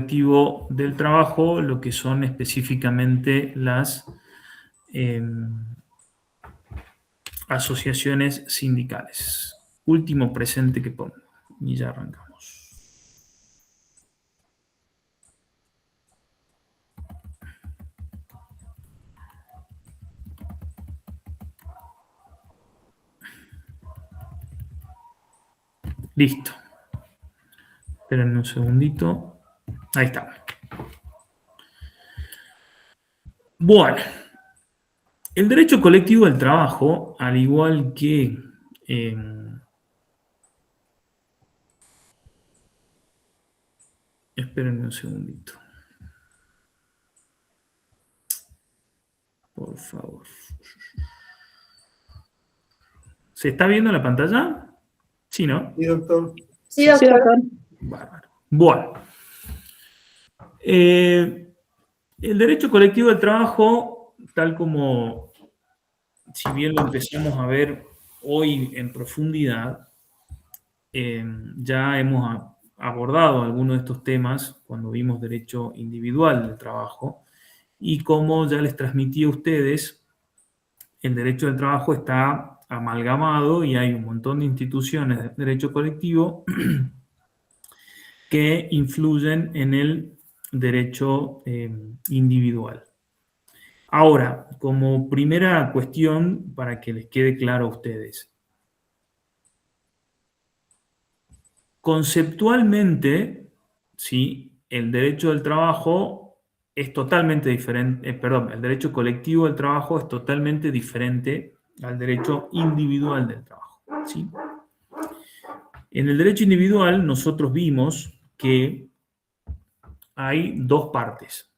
colectivo del trabajo lo que son específicamente las asociaciones sindicales. Último presente que pongo y ya arrancamos. Listo. Esperen un segundito. Ahí está. Bueno, el derecho colectivo del trabajo, al igual que esperen un segundito. Por favor. ¿Se está viendo la pantalla? Sí, ¿no? Sí, doctor. Sí, doctor. Bárbaro. Bueno. El derecho colectivo del trabajo, tal como, si bien lo empezamos a ver hoy en profundidad, ya hemos abordado algunos de estos temas cuando vimos derecho individual del trabajo, y como ya les transmití a ustedes, el derecho del trabajo está amalgamado y hay un montón de instituciones de derecho colectivo que influyen en el derecho individual. Ahora, como primera cuestión, para que les quede claro a ustedes, conceptualmente, ¿sí?, el derecho del trabajo es totalmente diferente, el derecho colectivo del trabajo es totalmente diferente al derecho individual del trabajo, ¿sí? En el derecho individual nosotros vimos que hay dos partes,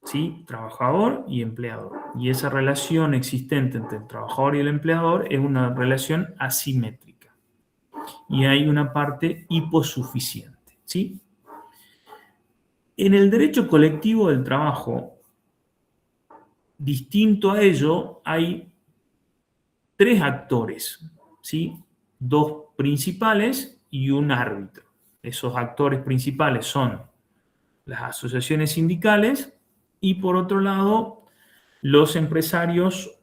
¿sí? Trabajador y empleador. Y esa relación existente entre el trabajador y el empleador es una relación asimétrica. Y hay una parte hiposuficiente, ¿sí? En el derecho colectivo del trabajo, distinto a ello, hay tres actores, ¿sí? Dos principales y un árbitro. Esos actores principales son las asociaciones sindicales y, por otro lado, los empresarios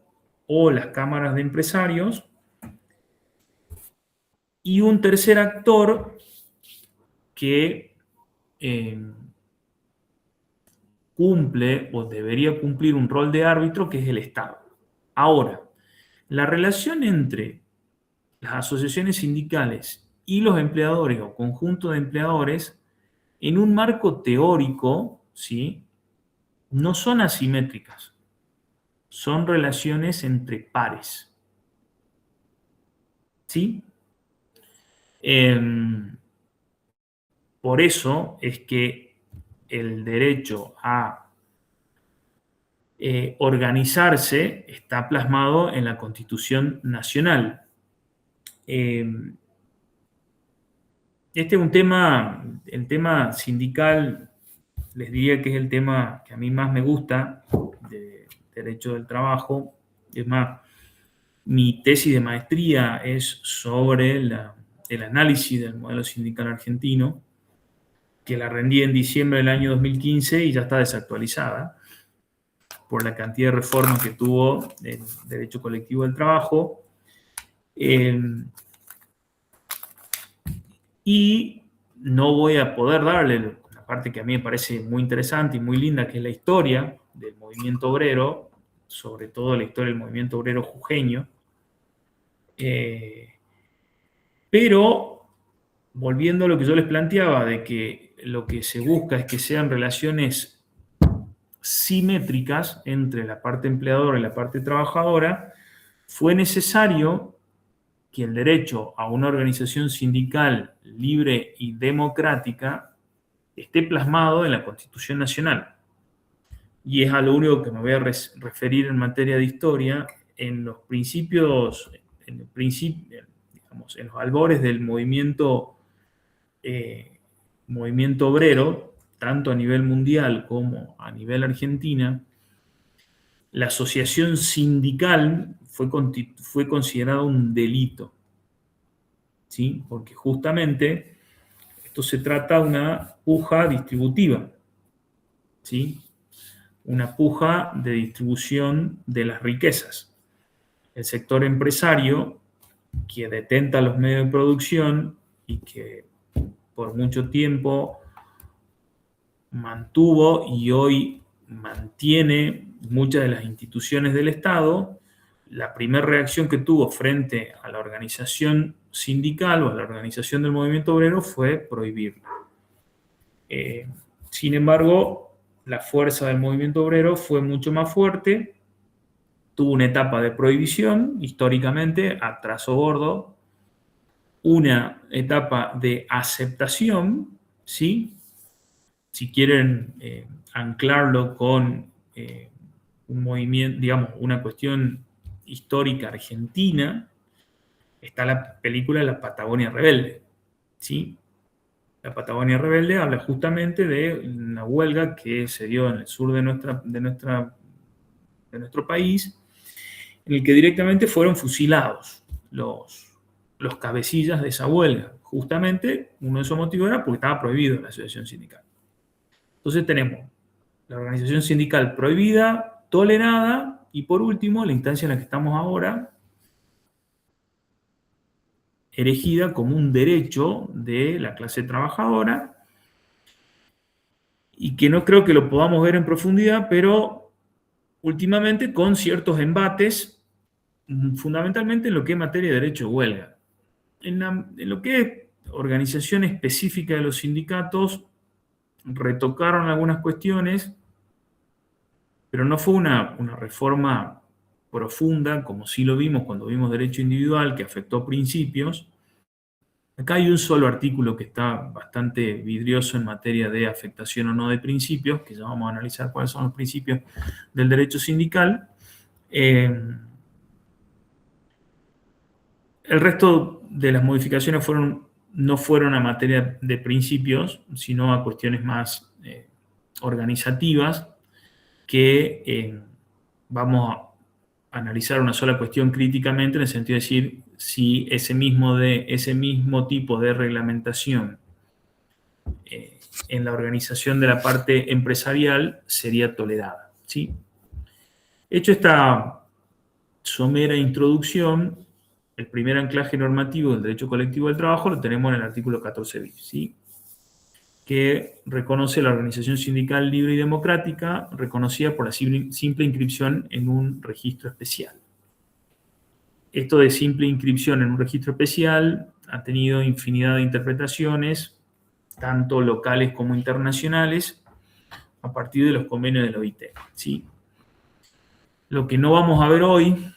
o las cámaras de empresarios, y un tercer actor que cumple o debería cumplir un rol de árbitro, que es el Estado. Ahora, la relación entre las asociaciones sindicales y los empleadores o conjunto de empleadores, en un marco teórico, ¿sí?, no son asimétricas, son relaciones entre pares. ¿Sí? Por eso es que el derecho a organizarse está plasmado en la Constitución Nacional. Este es un tema, el tema sindical, les diría que es el tema que a mí más me gusta, de derecho del trabajo. Es más, mi tesis de maestría es sobre el análisis del modelo sindical argentino, que la rendí en diciembre del año 2015 y ya está desactualizada por la cantidad de reformas que tuvo el derecho colectivo del trabajo. Y no voy a poder darle la parte que a mí me parece muy interesante y muy linda, que es la historia del movimiento obrero, sobre todo la historia del movimiento obrero jujeño. Pero, volviendo a lo que yo les planteaba, de que lo que se busca es que sean relaciones simétricas entre la parte empleadora y la parte trabajadora, fue necesario que el derecho a una organización sindical libre y democrática esté plasmado en la Constitución Nacional. Y es a lo único que me voy a referir en materia de historia. En los principios, digamos, en los albores del movimiento obrero, tanto a nivel mundial como a nivel Argentina, la asociación sindical fue considerada un delito, ¿sí? Porque justamente esto se trata de una puja distributiva. ¿sí? Una puja de distribución de las riquezas. El sector empresario, que detenta los medios de producción y que por mucho tiempo mantuvo y hoy mantiene muchas de las instituciones del Estado, la primera reacción que tuvo frente a la organización sindical o a la organización del movimiento obrero fue prohibirlo. Sin embargo, la fuerza del movimiento obrero fue mucho más fuerte, tuvo una etapa de prohibición, históricamente, a trazo gordo, una etapa de aceptación, ¿sí? Si quieren anclarlo con un movimiento, digamos, una cuestión histórica argentina, está la película La Patagonia Rebelde, ¿sí? La Patagonia Rebelde habla justamente de una huelga que se dio en el sur de nuestro país, en el que directamente fueron fusilados los cabecillas de esa huelga. Justamente uno de esos motivos era porque estaba prohibido la asociación sindical. Entonces tenemos la organización sindical prohibida, tolerada, y por último, la instancia en la que estamos ahora, erigida como un derecho de la clase trabajadora, y que no creo que lo podamos ver en profundidad, pero últimamente con ciertos embates, fundamentalmente en lo que es materia de derecho de huelga. En lo que es organización específica de los sindicatos, retocaron algunas cuestiones, pero no fue una reforma profunda, como sí lo vimos cuando vimos derecho individual, que afectó principios. Acá hay un solo artículo que está bastante vidrioso en materia de afectación o no de principios, que ya vamos a analizar cuáles son los principios del derecho sindical. El resto de las modificaciones no fueron a materia de principios, sino a cuestiones más organizativas, que vamos a analizar una sola cuestión críticamente, en el sentido de decir si ese mismo tipo de reglamentación en la organización de la parte empresarial sería tolerada, ¿sí? Hecho esta somera introducción, el primer anclaje normativo del derecho colectivo del trabajo lo tenemos en el artículo 14 bis, ¿sí? Que reconoce la organización sindical libre y democrática, reconocida por la simple inscripción en un registro especial. Esto de simple inscripción en un registro especial ha tenido infinidad de interpretaciones, tanto locales como internacionales, a partir de los convenios de la OIT, ¿sí? Lo que no vamos a ver hoy,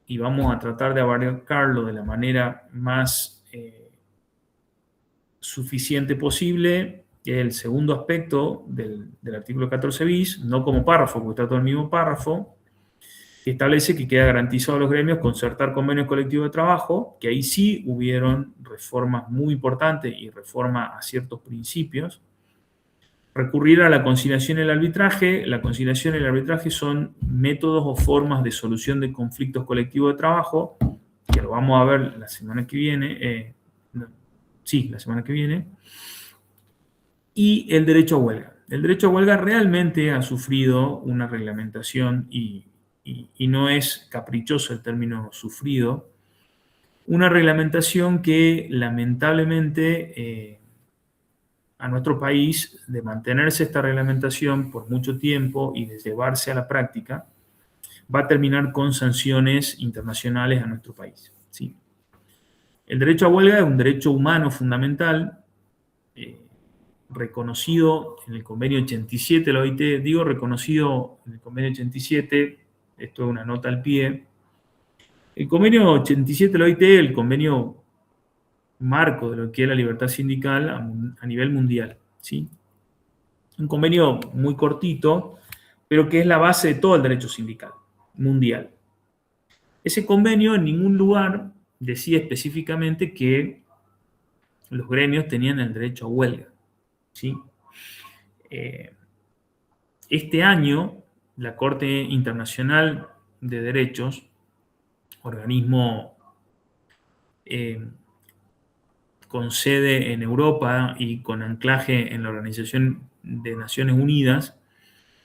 y vamos a tratar de abarcarlo de la manera más suficiente posible, es el segundo aspecto del artículo 14 bis, no como párrafo, porque está todo el mismo párrafo, que establece que queda garantizado a los gremios concertar convenios colectivos de trabajo, que ahí sí hubieron reformas muy importantes y reforma a ciertos principios. Recurrir a la conciliación y el arbitraje. La conciliación y el arbitraje son métodos o formas de solución de conflictos colectivos de trabajo, que lo vamos a ver la semana que viene. La semana que viene. Y el derecho a huelga. El derecho a huelga realmente ha sufrido una reglamentación y no es caprichoso el término sufrido. Una reglamentación que lamentablemente a nuestro país, de mantenerse esta reglamentación por mucho tiempo y de llevarse a la práctica, va a terminar con sanciones internacionales a nuestro país, ¿sí? El derecho a huelga es un derecho humano fundamental, reconocido en el convenio 87 de la OIT. Digo reconocido en el convenio 87, esto es una nota al pie. El convenio 87 de la OIT, el convenio marco de lo que es la libertad sindical a nivel mundial, ¿sí? Un convenio muy cortito, pero que es la base de todo el derecho sindical mundial. Ese convenio en ningún lugar decía específicamente que los gremios tenían el derecho a huelga, ¿sí? Este año, la Corte Internacional de Derechos, organismo con sede en Europa y con anclaje en la Organización de Naciones Unidas,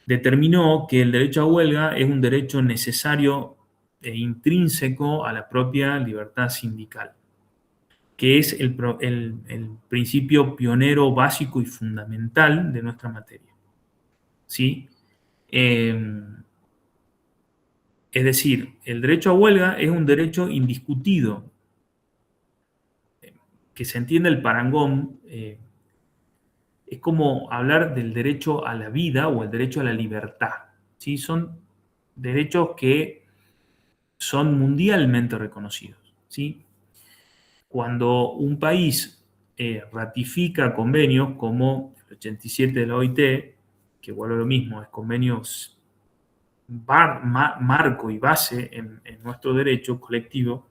determinó que el derecho a huelga es un derecho necesario e intrínseco a la propia libertad sindical, que es el principio pionero, básico y fundamental de nuestra materia. ¿Sí? Es decir, el derecho a huelga es un derecho indiscutido, que se entiende el parangón, es como hablar del derecho a la vida o el derecho a la libertad. ¿Sí? Son derechos que son mundialmente reconocidos. ¿Sí? Cuando un país ratifica convenios como el 87 de la OIT, que vuelve a lo mismo, es convenios marco y base en nuestro derecho colectivo,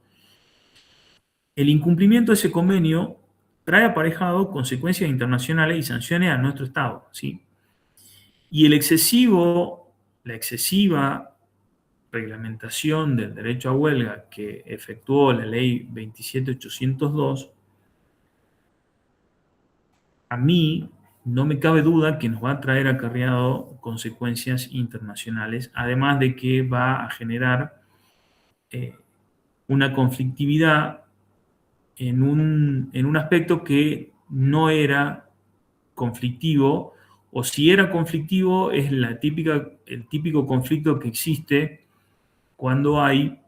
el incumplimiento de ese convenio trae aparejado consecuencias internacionales y sanciones a nuestro Estado. ¿Sí? Y la excesiva reglamentación del derecho a huelga que efectuó la ley 27802, a mí no me cabe duda que nos va a traer acarreado consecuencias internacionales, además de que va a generar eh, una conflictividad en un aspecto que no era conflictivo, o si era conflictivo es el típico conflicto que existe cuando hay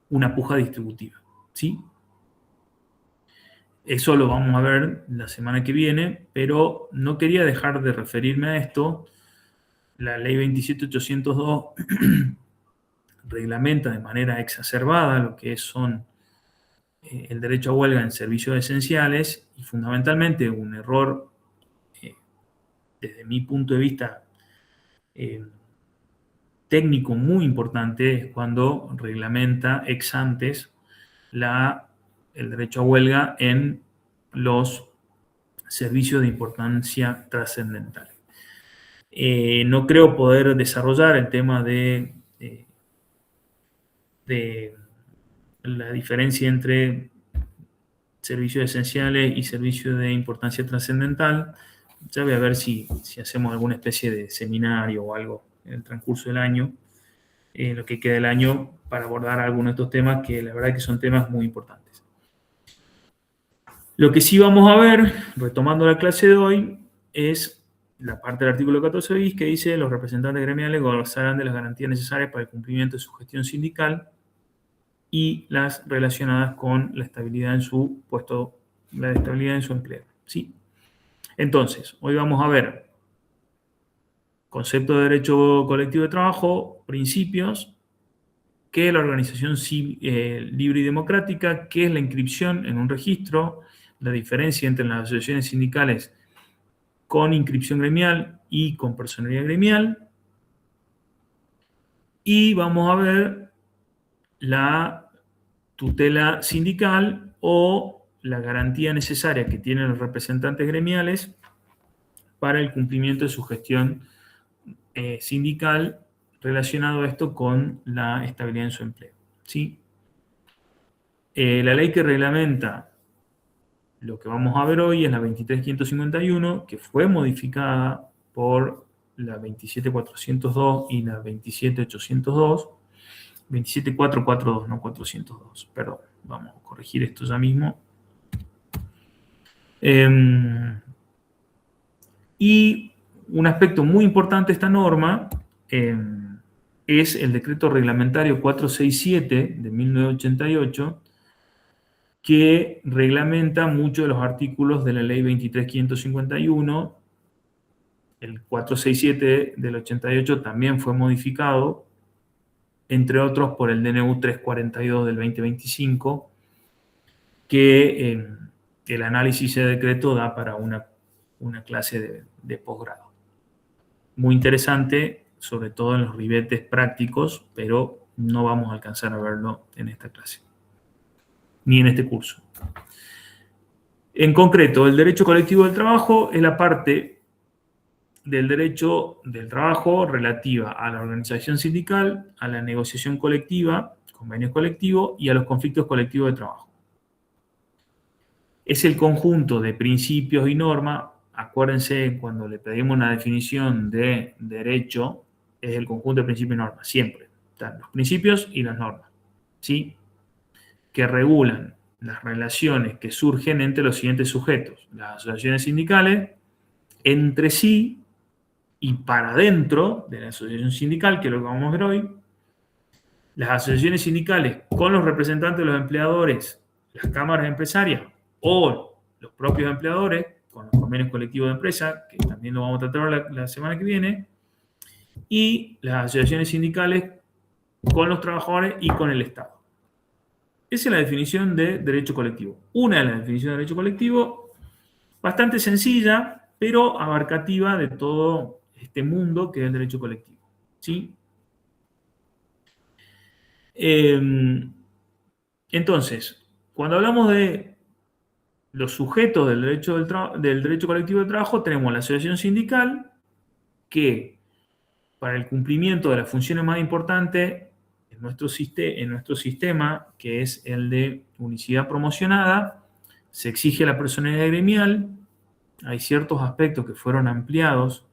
una puja distributiva. ¿Sí? Eso lo vamos a ver la semana que viene, pero no quería dejar de referirme a esto. La ley 27802 reglamenta de manera exacerbada lo que son el derecho a huelga en servicios esenciales, y fundamentalmente un error, eh, desde mi punto de vista, eh, técnico muy importante, es cuando reglamenta ex antes el derecho a huelga en los servicios de importancia trascendental. No creo poder desarrollar el tema de la diferencia entre servicios esenciales y servicios de importancia trascendental. Ya voy a ver si hacemos alguna especie de seminario o algo en el transcurso del año, en lo que queda del año, para abordar algunos de estos temas que la verdad que son temas muy importantes. Lo que sí vamos a ver, retomando la clase de hoy, es la parte del artículo 14 bis que dice: los representantes gremiales gozarán de las garantías necesarias para el cumplimiento de su gestión sindical y las relacionadas con la estabilidad en su puesto, la estabilidad en su empleo. ¿Sí? Entonces, hoy vamos a ver concepto de derecho colectivo de trabajo, principios, qué es la organización libre y democrática, qué es la inscripción en un registro, la diferencia entre las asociaciones sindicales con inscripción gremial y con personería gremial, y vamos a ver la tutela sindical o la garantía necesaria que tienen los representantes gremiales para el cumplimiento de su gestión sindical, relacionado a esto con la estabilidad en su empleo. ¿Sí? La ley que reglamenta lo que vamos a ver hoy es la 23.551, que fue modificada por la 27.402 y la 27.802. 27.442, no 402, perdón. Vamos a corregir esto ya mismo. Y un aspecto muy importante de esta norma es el decreto reglamentario 467 de 1988, que reglamenta muchos de los artículos de la ley 23.551. El 467 del 88 también fue modificado, entre otros por el DNU 342 del 2025, que el análisis de decreto da para una clase de posgrado. Muy interesante, sobre todo en los ribetes prácticos, pero no vamos a alcanzar a verlo en esta clase, ni en este curso. En concreto, el derecho colectivo del trabajo es la parte del derecho del trabajo relativa a la organización sindical, a la negociación colectiva, convenios colectivos y a los conflictos colectivos de trabajo. Es el conjunto de principios y normas acuérdense, cuando le pedimos una definición de derecho, es el conjunto de principios y normas, siempre. Están los principios y las normas, ¿sí? Que regulan las relaciones que surgen entre los siguientes sujetos: las asociaciones sindicales, entre sí y para dentro de la asociación sindical, que es lo que vamos a ver hoy, las asociaciones sindicales con los representantes de los empleadores, las cámaras empresarias o los propios empleadores, con los convenios colectivos de empresa, que también lo vamos a tratar la semana que viene, y las asociaciones sindicales con los trabajadores y con el Estado. Esa es la definición de derecho colectivo. Una de las definiciones de derecho colectivo, bastante sencilla, pero abarcativa de todo este mundo que es el derecho colectivo, ¿sí? Entonces, cuando hablamos de los sujetos del derecho colectivo de trabajo, tenemos la asociación sindical, que para el cumplimiento de las funciones más importantes en nuestro sistema, que es el de unicidad promocionada, se exige la personalidad gremial. Hay ciertos aspectos que fueron ampliados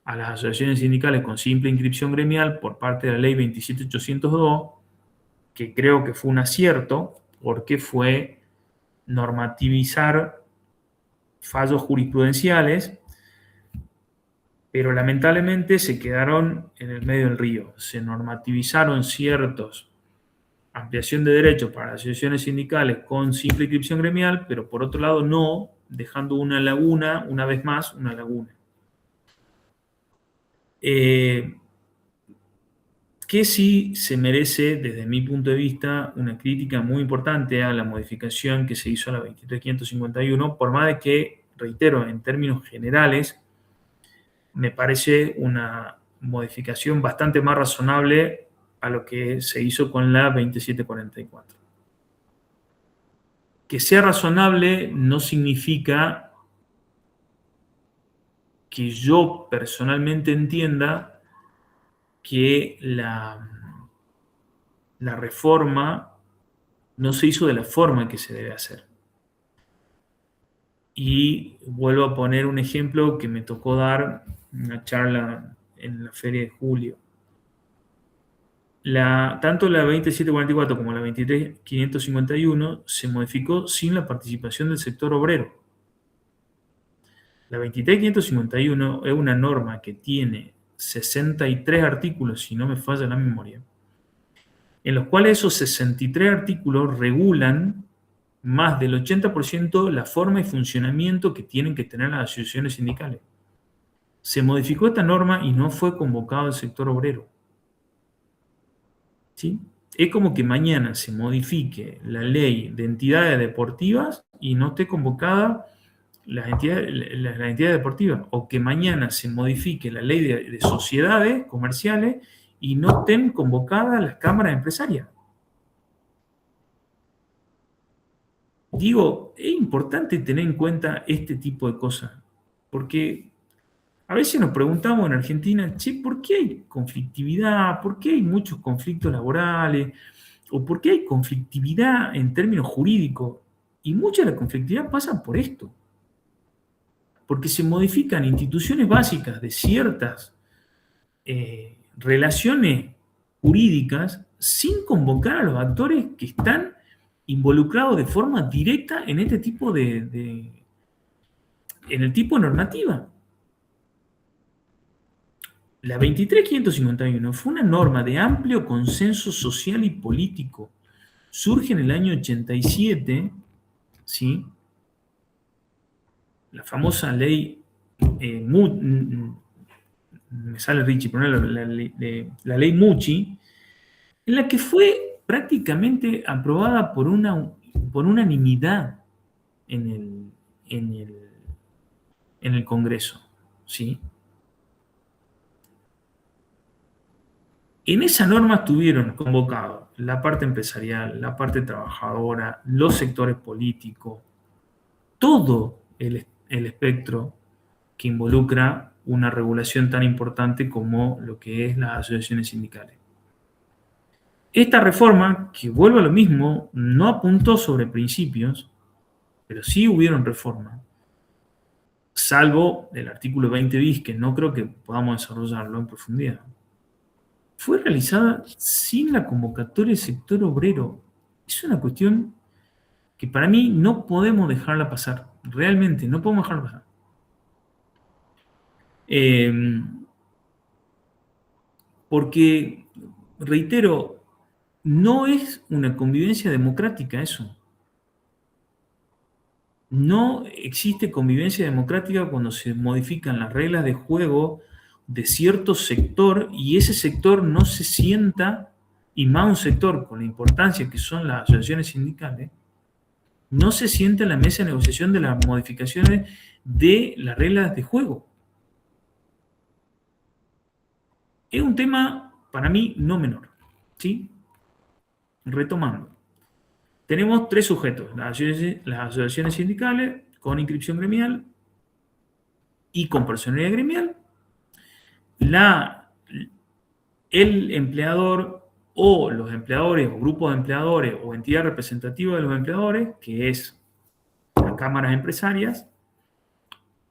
a las asociaciones sindicales con simple inscripción gremial por parte de la ley 27802, que creo que fue un acierto, porque fue normativizar fallos jurisprudenciales, pero lamentablemente se quedaron en el medio del río. Se normativizaron ciertos ampliación de derechos para las asociaciones sindicales con simple inscripción gremial, pero por otro lado no, dejando una laguna, una vez más, una laguna. Que sí se merece, desde mi punto de vista, una crítica muy importante a la modificación que se hizo a la 23.551, por más de que, reitero, en términos generales, me parece una modificación bastante más razonable a lo que se hizo con la 2744. Que sea razonable no significa que yo personalmente entienda que la reforma no se hizo de la forma en que se debe hacer. Y vuelvo a poner un ejemplo que me tocó dar en una charla en la Feria de Julio. Tanto la 2744 como la 23.551 se modificó sin la participación del sector obrero. La 23.551 es una norma que tiene 63 artículos, si no me falla la memoria, en los cuales esos 63 artículos regulan más del 80% la forma y funcionamiento que tienen que tener las asociaciones sindicales. Se modificó esta norma y no fue convocado el sector obrero. ¿Sí? Es como que mañana se modifique la ley de entidades deportivas y no esté convocada las entidades deportivas, o que mañana se modifique la ley de sociedades comerciales y no estén convocadas las cámaras empresarias. Digo, es importante tener en cuenta este tipo de cosas, porque a veces nos preguntamos en Argentina, che, ¿por qué hay conflictividad? ¿Por qué hay muchos conflictos laborales? ¿O por qué hay conflictividad en términos jurídicos? Y mucha de la conflictividad pasa por esto. Porque se modifican instituciones básicas de ciertas relaciones jurídicas sin convocar a los actores que están involucrados de forma directa en este tipo en el tipo de normativa. La 23.551 fue una norma de amplio consenso social y político. Surge en el año 87, ¿sí? La famosa ley, me sale Richie, pero no, la ley Mucci, en la que fue prácticamente aprobada por unanimidad en el Congreso, ¿sí? En esa norma estuvieron convocados la parte empresarial, la parte trabajadora, los sectores políticos, todo el espectro que involucra una regulación tan importante como lo que es las asociaciones sindicales. Esta reforma, que vuelve a lo mismo, no apuntó sobre principios, pero sí hubieron reformas, salvo el artículo 20 bis, que no creo que podamos desarrollarlo en profundidad, fue realizada sin la convocatoria del sector obrero. Es una cuestión que para mí no podemos dejarla pasar. Realmente, no podemos dejarla pasar. Porque, reitero, no es una convivencia democrática eso. No existe convivencia democrática cuando se modifican las reglas de juego de cierto sector y ese sector no se sienta, y más un sector con la importancia que son las asociaciones sindicales, no se sienta en la mesa de negociación de las modificaciones de las reglas de juego. Es un tema, para mí, no menor. ¿Sí? Retomando. Tenemos tres sujetos, las asociaciones sindicales con inscripción gremial y con personalidad gremial, el empleador o los empleadores o grupos de empleadores o entidad representativa de los empleadores, que es las cámaras empresarias,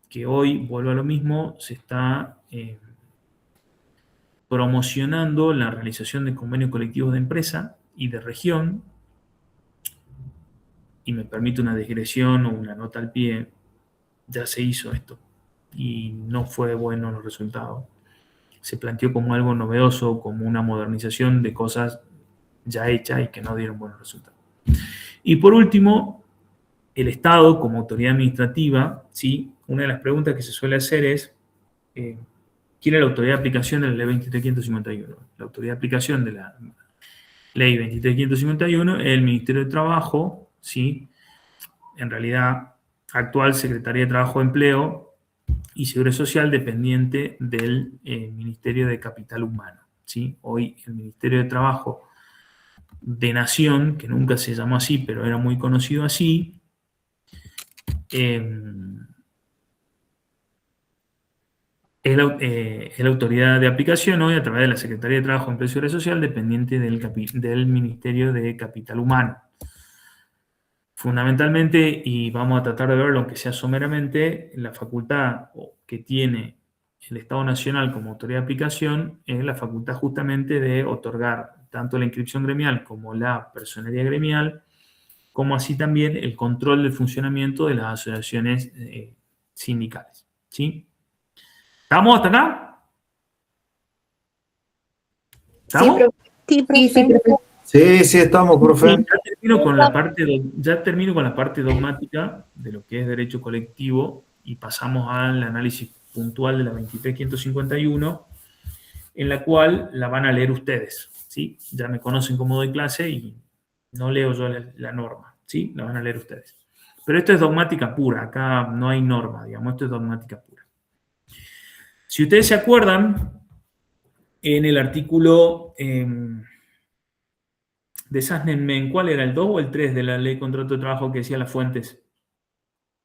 que hoy, vuelvo a lo mismo, se está promocionando la realización de convenios colectivos de empresa y de región, y me permite una digresión o una nota al pie, ya se hizo esto y no fue bueno los resultados. Se planteó como algo novedoso, como una modernización de cosas ya hechas y que no dieron buenos resultados. Y por último, el Estado como autoridad administrativa, ¿sí? Una de las preguntas que se suele hacer es, ¿quién es la autoridad de aplicación de la ley 23.551? La autoridad de aplicación de la ley 23.551 es el Ministerio de Trabajo, ¿sí? En realidad, actual Secretaría de Trabajo y Empleo y Seguridad Social dependiente del Ministerio de Capital Humano, ¿sí? Hoy el Ministerio de Trabajo de Nación, que nunca se llamó así, pero era muy conocido así, es la autoridad de aplicación hoy a través de la Secretaría de Trabajo, Empleo y Seguridad Social dependiente del Ministerio de Capital Humano. Fundamentalmente, y vamos a tratar de verlo aunque sea someramente, la facultad que tiene el Estado Nacional como autoridad de aplicación es la facultad justamente de otorgar tanto la inscripción gremial como la personería gremial, como así también el control del funcionamiento de las asociaciones sindicales. ¿Sí? ¿Estamos hasta acá? ¿Estamos? Sí, profe. Sí, estamos, profe. Ya termino con la parte dogmática de lo que es derecho colectivo y pasamos al análisis puntual de la 23.551, en la cual la van a leer ustedes, ¿sí? Ya me conocen cómo doy clase y no leo yo la norma, ¿sí? La van a leer ustedes. Pero esto es dogmática pura, acá no hay norma, digamos, esto es dogmática pura. Si ustedes se acuerdan, en el artículo de Sasnenmen, ¿cuál era? ¿El 2 o el 3 de la ley de contrato de trabajo que decía las fuentes?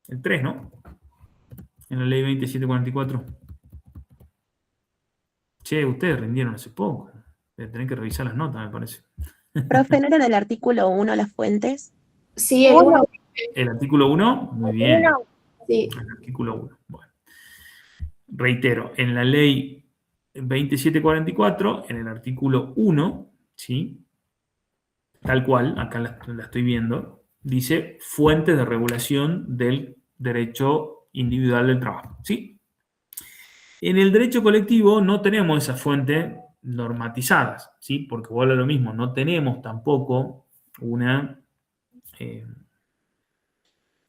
El 3, ¿no? En la ley 2744. Che, ustedes rindieron hace poco. Deben tener que revisar las notas, me parece. Profe, ¿no era del artículo 1 las fuentes? Sí, el 1. ¿El artículo 1? Muy bien. Sí. El artículo 1. Bueno. Reitero, en la ley 2744, en el artículo 1, ¿sí? Tal cual, acá la estoy viendo, dice fuentes de regulación del derecho individual del trabajo, ¿sí? En el derecho colectivo no tenemos esas fuentes normatizadas, ¿sí? Porque vuelve a lo mismo, no tenemos tampoco una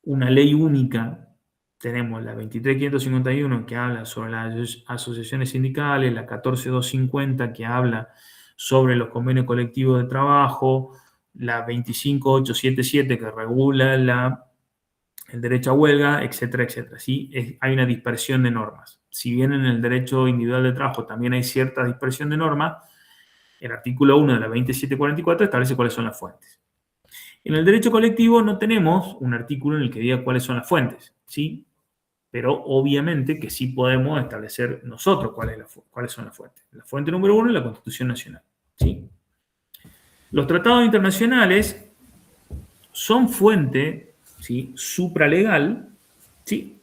ley única. Tenemos la 23.551 que habla sobre las asociaciones sindicales, la 14.250 que habla sobre los convenios colectivos de trabajo, la 25.877 que regula el derecho a huelga, etcétera, etcétera. ¿Sí? Hay una dispersión de normas. Si bien en el derecho individual de trabajo también hay cierta dispersión de normas, el artículo 1 de la 2744 establece cuáles son las fuentes. En el derecho colectivo no tenemos un artículo en el que diga cuáles son las fuentes, ¿sí? Pero obviamente que sí podemos establecer nosotros cuáles son las fuentes. La fuente número 1 es la Constitución Nacional, ¿sí? Los tratados internacionales son fuente, ¿sí?, supralegal, ¿sí?,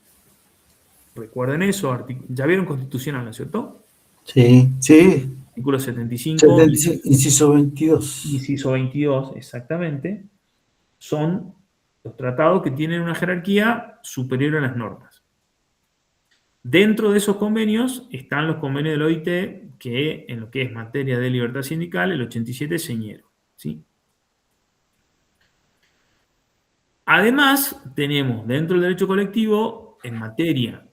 Recuerden eso, ya vieron constitucional, ¿no es cierto? Sí, sí. Artículo 75, 75, inciso 22. inciso 22, exactamente, son los tratados que tienen una jerarquía superior a las normas. Dentro de esos convenios están los convenios del OIT, que en lo que es materia de libertad sindical, el 87 es señero, ¿sí? Además, tenemos dentro del derecho colectivo, en materia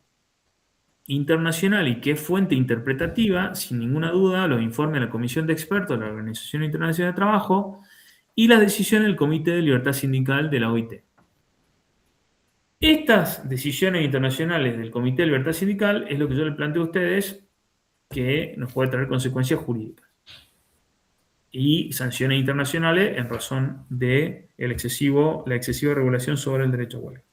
internacional y que es fuente interpretativa, sin ninguna duda, los informes de la Comisión de Expertos de la Organización Internacional de Trabajo y las decisiones del Comité de Libertad Sindical de la OIT. Estas decisiones internacionales del Comité de Libertad Sindical es lo que yo les planteo a ustedes que nos puede traer consecuencias jurídicas y sanciones internacionales en razón de la excesiva regulación sobre el derecho a huelga.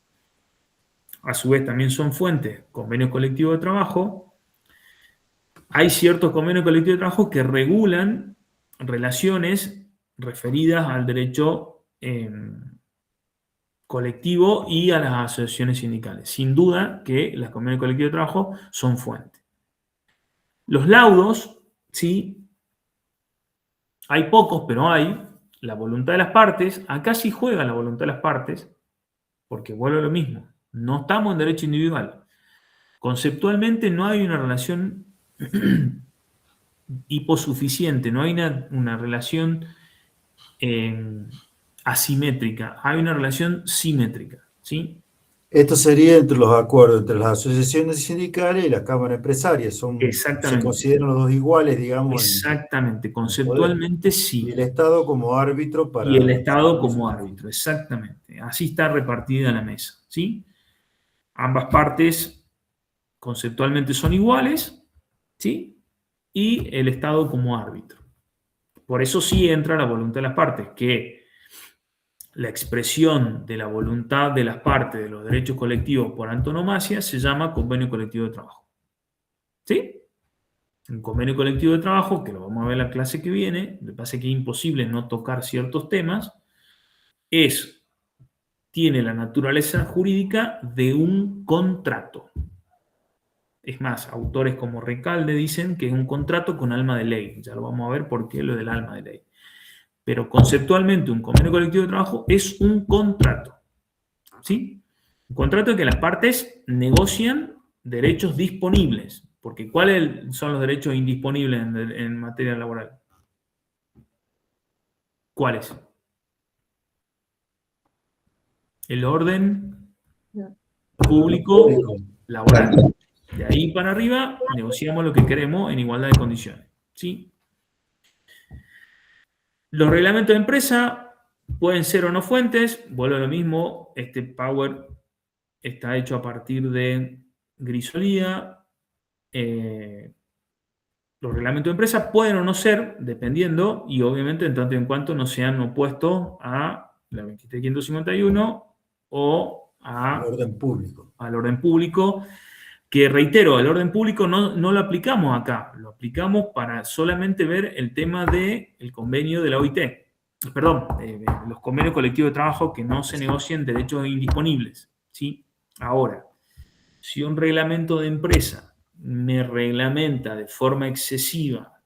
A su vez también son fuentes convenios colectivos de trabajo. Hay ciertos convenios colectivos de trabajo que regulan relaciones referidas al derecho colectivo y a las asociaciones sindicales. Sin duda que los convenios colectivos de trabajo son fuentes. Los laudos, sí, hay pocos, pero hay. La voluntad de las partes, acá sí juega la voluntad de las partes, porque vuelve a lo mismo. No estamos en derecho individual. Conceptualmente no hay una relación hiposuficiente, no hay una relación asimétrica, hay una relación simétrica, ¿sí? Esto sería entre los acuerdos entre las asociaciones sindicales y la Cámara Empresaria. Se Exactamente. consideran los dos iguales, digamos. Exactamente, conceptualmente sí. Y el Estado como árbitro para... Y el Estado como árbitro, exactamente. Así está repartida la mesa, ¿sí? Ambas partes conceptualmente son iguales, ¿sí? Y el Estado como árbitro. Por eso sí entra la voluntad de las partes, que la expresión de la voluntad de las partes de los derechos colectivos por antonomasia se llama convenio colectivo de trabajo. ¿Sí? Un convenio colectivo de trabajo, que lo vamos a ver en la clase que viene, me parece que es imposible no tocar ciertos temas, tiene la naturaleza jurídica de un contrato. Es más, autores como Recalde dicen que es un contrato con alma de ley. Ya lo vamos a ver por qué lo del alma de ley. Pero conceptualmente un convenio colectivo de trabajo es un contrato. ¿Sí? Un contrato en que las partes negocian derechos disponibles. Porque ¿cuáles son los derechos indisponibles en materia laboral? ¿Cuáles? El orden público laboral. De ahí para arriba negociamos lo que queremos en igualdad de condiciones. ¿Sí? Los reglamentos de empresa pueden ser o no fuentes. Vuelvo a lo mismo. Este Power está hecho a partir de Grisolía. Los reglamentos de empresa pueden o no ser, dependiendo, y obviamente en tanto y en cuanto no sean opuestos a la 23.551 o al orden público, que reitero, el orden público no lo aplicamos acá, lo aplicamos para solamente ver el tema del convenio de la OIT, perdón, los convenios colectivos de trabajo que no se negocien derechos indisponibles, ¿sí? Ahora, si un reglamento de empresa me reglamenta de forma excesiva,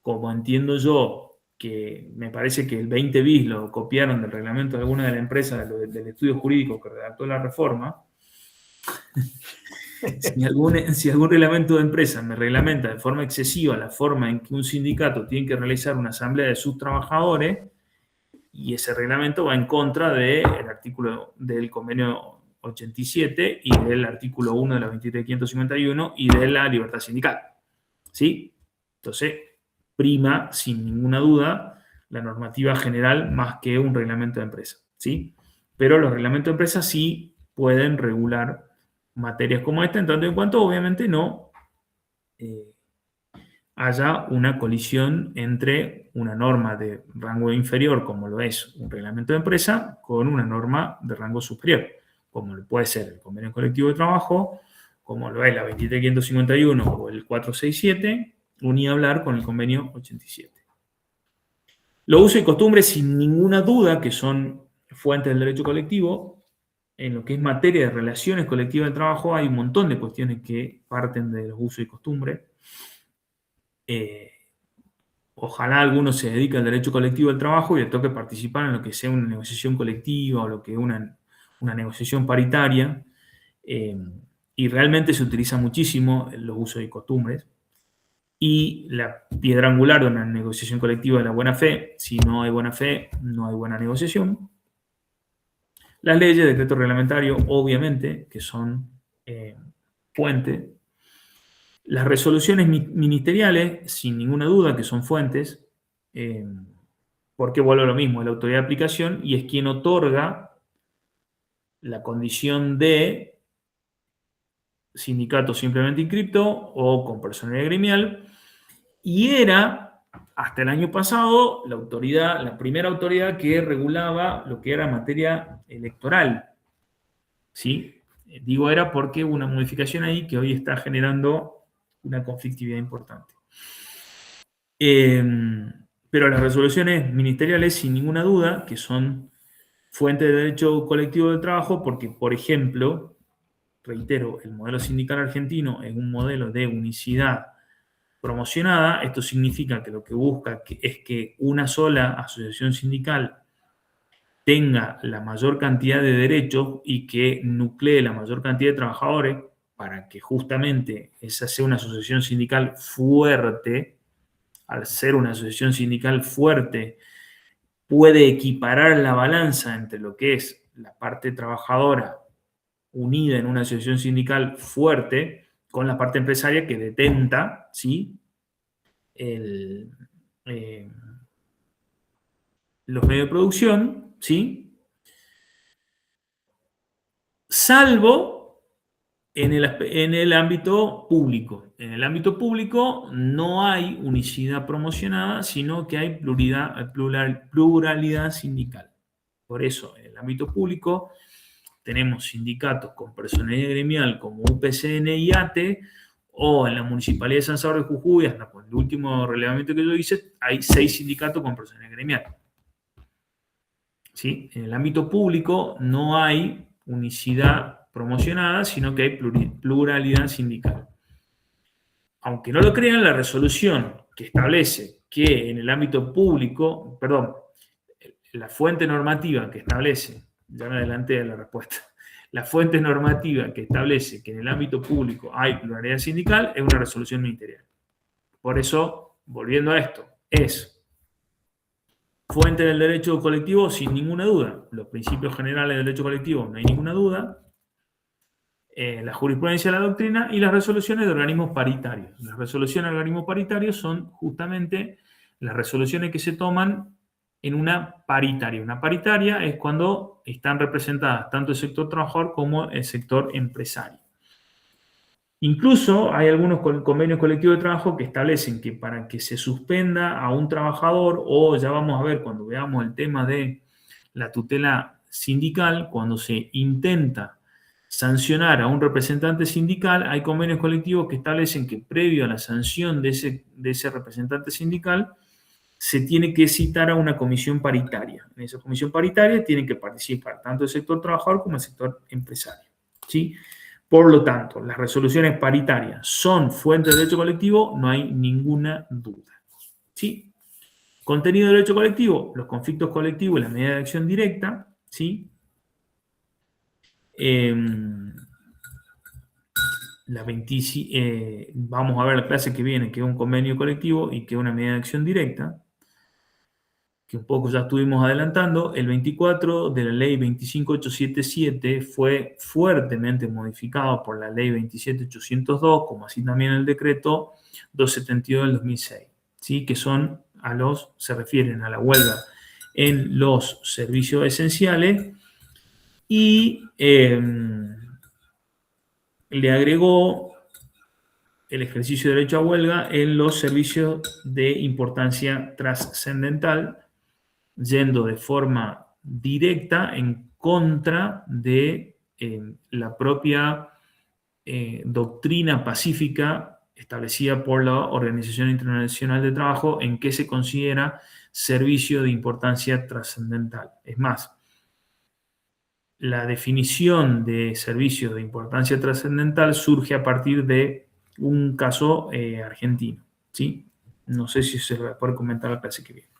como entiendo yo, que me parece que el 20 bis lo copiaron del reglamento de alguna de las empresas del estudio jurídico que redactó la reforma, si algún reglamento de empresa me reglamenta de forma excesiva la forma en que un sindicato tiene que realizar una asamblea de sus trabajadores, y ese reglamento va en contra del artículo del convenio 87 y del artículo 1 de la 23.551 y de la libertad sindical. ¿Sí? Entonces, prima, sin ninguna duda, la normativa general más que un reglamento de empresa. ¿Sí? Pero los reglamentos de empresa sí pueden regular materias como esta, en tanto en cuanto, obviamente, no haya una colisión entre una norma de rango inferior, como lo es un reglamento de empresa, con una norma de rango superior, como lo puede ser el convenio colectivo de trabajo, como lo es la 23.551 o el 467, ni hablar con el convenio 87. Los usos y costumbres, sin ninguna duda, que son fuentes del derecho colectivo, en lo que es materia de relaciones colectivas de trabajo, hay un montón de cuestiones que parten de los usos y costumbres. Ojalá alguno se dedique al derecho colectivo del trabajo y le toque participar en lo que sea una negociación colectiva o lo que es una negociación paritaria. Y realmente se utiliza muchísimo los usos y costumbres. Y la piedra angular de una negociación colectiva es la buena fe. Si no hay buena fe, no hay buena negociación. Las leyes, decretos reglamentarios, obviamente, que son fuente. Las resoluciones ministeriales, sin ninguna duda, que son fuentes, porque vuelve a lo mismo, es la autoridad de aplicación y es quien otorga la condición de sindicato simplemente inscripto o con personalidad gremial, y era, hasta el año pasado, la primera autoridad que regulaba lo que era materia electoral. ¿Sí? Digo era porque hubo una modificación ahí que hoy está generando una conflictividad importante. Pero las resoluciones ministeriales, sin ninguna duda, que son fuente de derecho colectivo del trabajo, porque, por ejemplo, reitero, el modelo sindical argentino es un modelo de unicidad promocionada. Esto significa que lo que busca es que una sola asociación sindical tenga la mayor cantidad de derechos y que nuclee la mayor cantidad de trabajadores para que justamente esa sea una asociación sindical fuerte. Al ser una asociación sindical fuerte, puede equiparar la balanza entre lo que es la parte trabajadora unida en una asociación sindical fuerte con la parte empresaria que detenta, ¿sí? Los medios de producción, ¿sí? Salvo en el ámbito público. En el ámbito público no hay unicidad promocionada, sino que hay pluralidad sindical. Por eso, en el ámbito público tenemos sindicatos con personalidad gremial como UPCN y ATE, o en la Municipalidad de San Salvador de Jujuy, hasta con el último relevamiento que yo hice, hay 6 sindicatos con personalidad gremial. ¿Sí? En el ámbito público no hay unicidad promocionada, sino que hay pluralidad sindical. Aunque no lo crean, la resolución que establece que en el ámbito público, perdón, la fuente normativa que establece, ya me adelanté de la respuesta, la fuente normativa que establece que en el ámbito público hay pluralidad sindical es una resolución ministerial. Por eso, volviendo a esto, es fuente del derecho colectivo sin ninguna duda. Los principios generales del derecho colectivo no hay ninguna duda. La jurisprudencia de la doctrina y las resoluciones de organismos paritarios. Las resoluciones de organismos paritarios son justamente las resoluciones que se toman en una paritaria. Una paritaria es cuando están representadas tanto el sector trabajador como el sector empresario. Incluso hay algunos convenios colectivos de trabajo que establecen que para que se suspenda a un trabajador, o ya vamos a ver cuando veamos el tema de la tutela sindical, cuando se intenta sancionar a un representante sindical, hay convenios colectivos que establecen que previo a la sanción de ese representante sindical se tiene que citar a una comisión paritaria. En esa comisión paritaria tienen que participar tanto el sector trabajador como el sector empresario. ¿Sí? Por lo tanto, las resoluciones paritarias son fuente de derecho colectivo, no hay ninguna duda. ¿Sí? Contenido de derecho colectivo, los conflictos colectivos y las medidas de acción directa. ¿Sí? Vamos a ver la clase que viene, que es un convenio colectivo y que es una medida de acción directa, que un poco ya estuvimos adelantando. El 24 de la ley 25877 fue fuertemente modificado por la ley 27802, como así también el decreto 272 del 2006, ¿sí? Que se refieren a la huelga en los servicios esenciales, y le agregó el ejercicio de derecho a huelga en los servicios de importancia trascendental, yendo de forma directa en contra de la propia doctrina pacífica establecida por la Organización Internacional del Trabajo en que se considera servicio de importancia trascendental. Es más, la definición de servicios de importancia trascendental surge a partir de un caso argentino, ¿sí? No sé si se lo voy a poder comentar la clase que viene.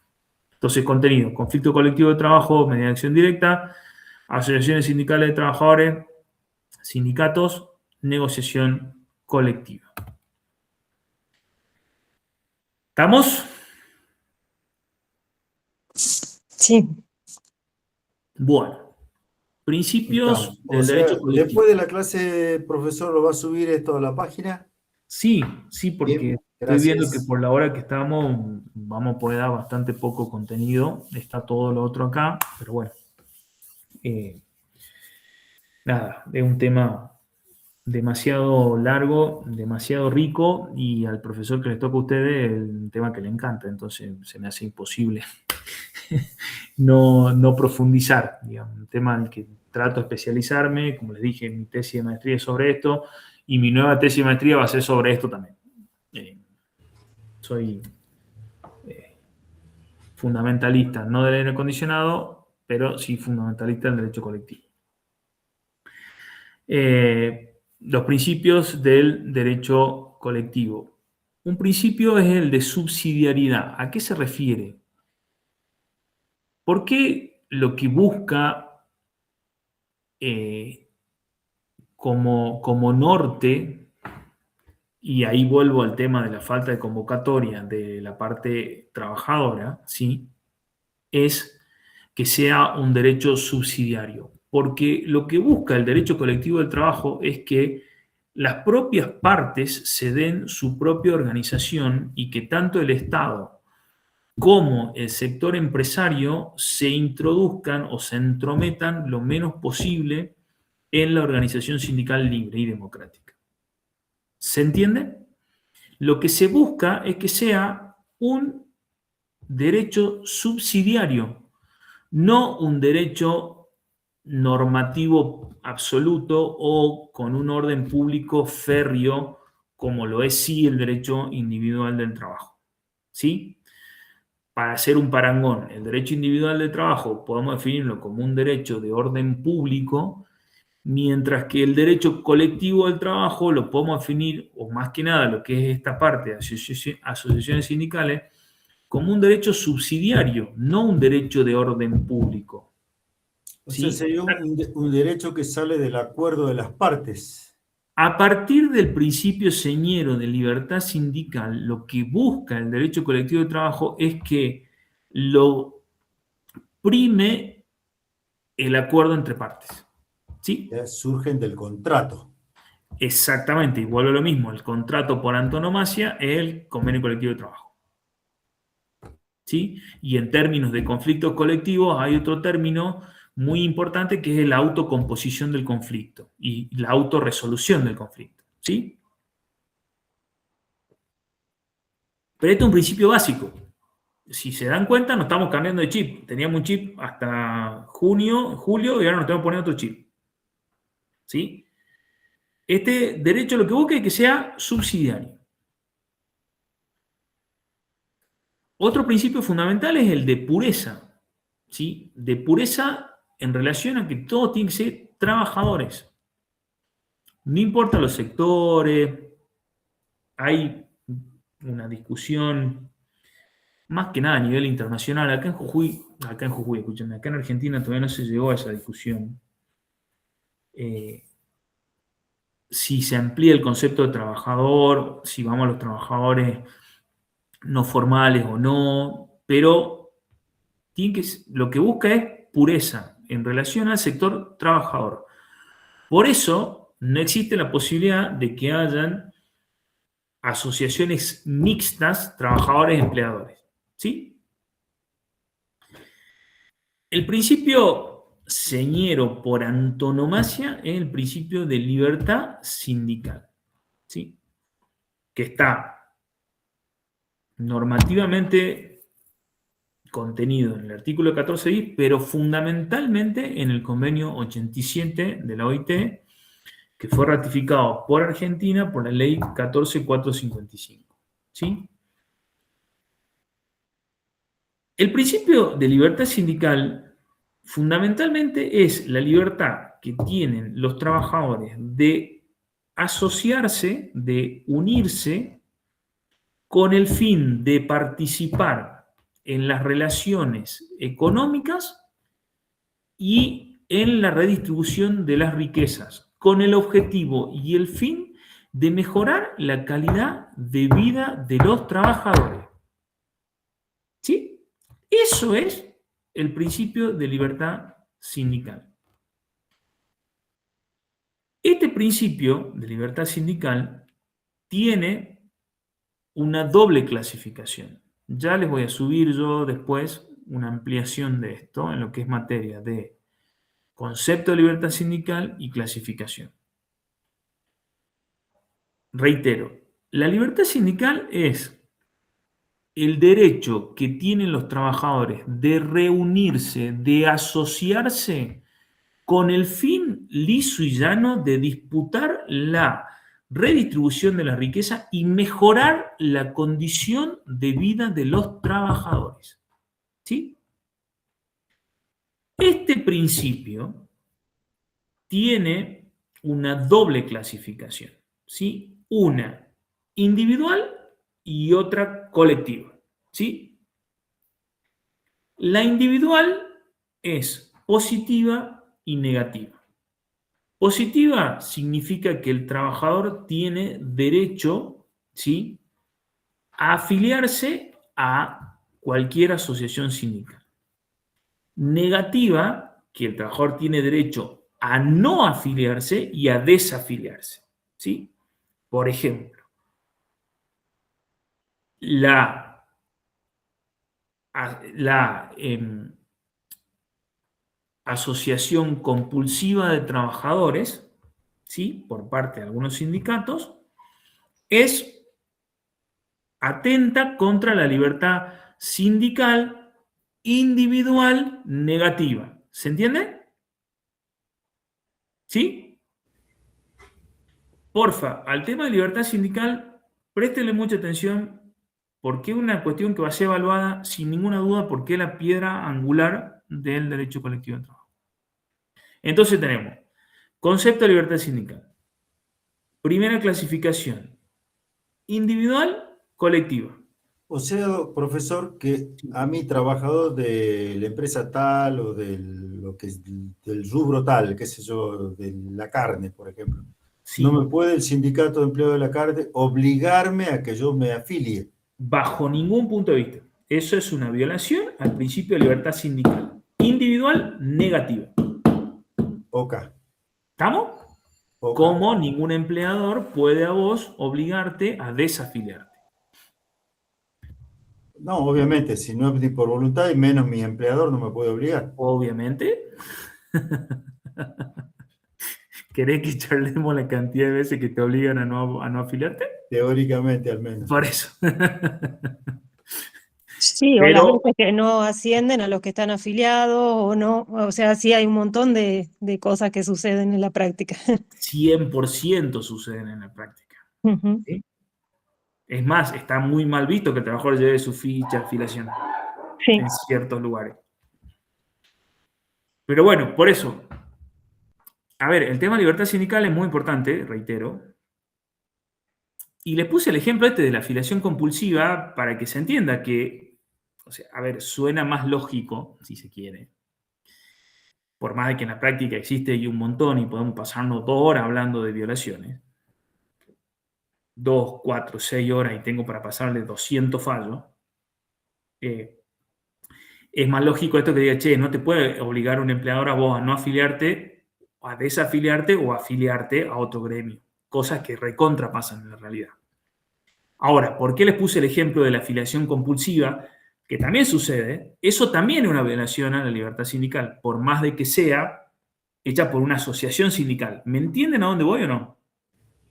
Entonces, contenido: conflicto colectivo de trabajo mediante acción directa, asociaciones sindicales de trabajadores, sindicatos, negociación colectiva. ¿Estamos? Sí. Bueno, principios Estamos. O del sea, derecho colectivo. después de la clase, profesor, ¿lo va a subir esto a la página? Sí, sí, porque Bien, estoy viendo que gracias. por la hora que estamos vamos a poder dar bastante poco contenido. Está todo lo otro acá, pero bueno. Nada, es un tema demasiado largo, demasiado rico, y al profesor que les toca a ustedes es un tema que le encanta, entonces se me hace imposible no profundizar, digamos, un tema en el que trato de especializarme. Como les dije, mi tesis de maestría es sobre esto, y mi nueva tesis de maestría va a ser sobre esto también. Soy fundamentalista, no del aire acondicionado, pero sí fundamentalista del derecho colectivo. Los principios del derecho colectivo. Un principio es el de subsidiariedad. ¿A qué se refiere? ¿Por qué lo que busca como norte, y ahí vuelvo al tema de la falta de convocatoria de la parte trabajadora, ¿sí?, es que sea un derecho subsidiario? Porque lo que busca el derecho colectivo del trabajo es que las propias partes se den su propia organización y que tanto el Estado como el sector empresario se introduzcan o se entrometan lo menos posible en la organización sindical libre y democrática. ¿Se entiende? Lo que se busca es que sea un derecho subsidiario, no un derecho normativo absoluto o con un orden público férreo, como lo es sí el derecho individual del trabajo. ¿Sí? Para hacer un parangón, el derecho individual del trabajo podemos definirlo como un derecho de orden público, mientras que el derecho colectivo del trabajo lo podemos definir, o más que nada lo que es esta parte de asociaciones sindicales, como un derecho subsidiario, no un derecho de orden público. O sea, ¿Sí? sería un derecho que sale del acuerdo de las partes. A partir del principio señero de libertad sindical, lo que busca el derecho colectivo de trabajo es que lo prime el acuerdo entre partes. ¿Sí? Ya surgen del contrato. Exactamente, y vuelve a lo mismo. El contrato por antonomasia es el convenio colectivo de trabajo. ¿Sí? Y en términos de conflictos colectivos hay otro término muy importante que es la autocomposición del conflicto y la autorresolución del conflicto. ¿Sí? Pero este es un principio básico. Si se dan cuenta, no estamos cambiando de chip. Teníamos un chip hasta junio, julio, y ahora nos estamos poniendo otro chip. ¿Sí? Este derecho lo que busca es que sea subsidiario. Otro principio fundamental es el de pureza. ¿Sí? De pureza en relación a que todos tienen que ser trabajadores. No importa los sectores, hay una discusión más que nada a nivel internacional. Acá en Jujuy, escúchenme, acá en Argentina todavía no se llegó a esa discusión. Si se amplía el concepto de trabajador, si vamos a los trabajadores no formales o no, pero lo que busca es pureza en relación al sector trabajador. Por eso no existe la posibilidad de que hayan asociaciones mixtas, trabajadores-empleadores. ¿Sí? El principio señero por antonomasia es el principio de libertad sindical, ¿sí?, que está normativamente contenido en el artículo 14 bis, pero fundamentalmente en el convenio 87 de la OIT, que fue ratificado por Argentina por la ley 14455. ¿Sí? El principio de libertad sindical Fundamentalmente es la libertad que tienen los trabajadores de asociarse, de unirse con el fin de participar en las relaciones económicas y en la redistribución de las riquezas, con el objetivo y el fin de mejorar la calidad de vida de los trabajadores. ¿Sí? Eso es el principio de libertad sindical. Este principio de libertad sindical tiene una doble clasificación. Ya les voy a subir yo después una ampliación de esto en lo que es materia de concepto de libertad sindical y clasificación. Reitero, la libertad sindical es el derecho que tienen los trabajadores de reunirse, de asociarse con el fin liso y llano de disputar la redistribución de la riqueza y mejorar la condición de vida de los trabajadores. ¿Sí? Este principio tiene una doble clasificación, ¿sí? Una individual y otra colectiva, ¿sí? La individual es positiva y negativa. Positiva significa que el trabajador tiene derecho, ¿sí?, a afiliarse a cualquier asociación sindical. Negativa, que el trabajador tiene derecho a no afiliarse y a desafiliarse, ¿sí? Por ejemplo, la asociación compulsiva de trabajadores, ¿sí?, por parte de algunos sindicatos, atenta contra la libertad sindical individual negativa. ¿Se entiende? ¿Sí? Porfa, al tema de libertad sindical, préstele mucha atención porque es una cuestión que va a ser evaluada sin ninguna duda porque es la piedra angular del derecho colectivo de trabajo. Entonces tenemos concepto de libertad sindical. Primera clasificación, individual, colectiva. O sea, profesor, que a mi trabajador de la empresa tal o lo que es del rubro tal, qué sé yo, de la carne, por ejemplo, Sí. no me puede el sindicato de empleados de la carne obligarme a que yo me afilie. Bajo ningún punto de vista. Eso es una violación al principio de libertad sindical. Individual, negativa. Ok. ¿Estamos? Ok. Como ningún empleador puede a vos obligarte a desafiliarte. No, obviamente, si no es ni por voluntad y menos mi empleador no me puede obligar. Obviamente. ¿Querés que charlemos la cantidad de veces que te obligan a no afiliarte? Teóricamente, al menos. Por eso. Sí, o las veces que no ascienden a los que están afiliados o no, o sea, sí hay un montón de cosas que suceden en la práctica. 100% suceden en la práctica. Ujú. ¿Sí? Es más, está muy mal visto que el trabajador lleve su ficha de afiliación Sí. en ciertos lugares. Pero bueno, por eso, a ver, el tema de libertad sindical es muy importante, reitero. Y les puse el ejemplo este de la afiliación compulsiva para que se entienda que, o sea, a ver, suena más lógico, si se quiere. Por más de que en la práctica existe y un montón y podemos pasarnos 2 horas hablando de violaciones. 2, 4, 6 horas y tengo para pasarle 200 fallos. Es más lógico esto que diga, che, no te puede obligar un empleador a vos a no afiliarte, a desafiliarte o afiliarte a otro gremio. Cosas que recontra pasan en la realidad. Ahora, ¿por qué les puse el ejemplo de la afiliación compulsiva? Que también sucede. Eso también es una violación a la libertad sindical, por más de que sea hecha por una asociación sindical. ¿Me entienden a dónde voy o no?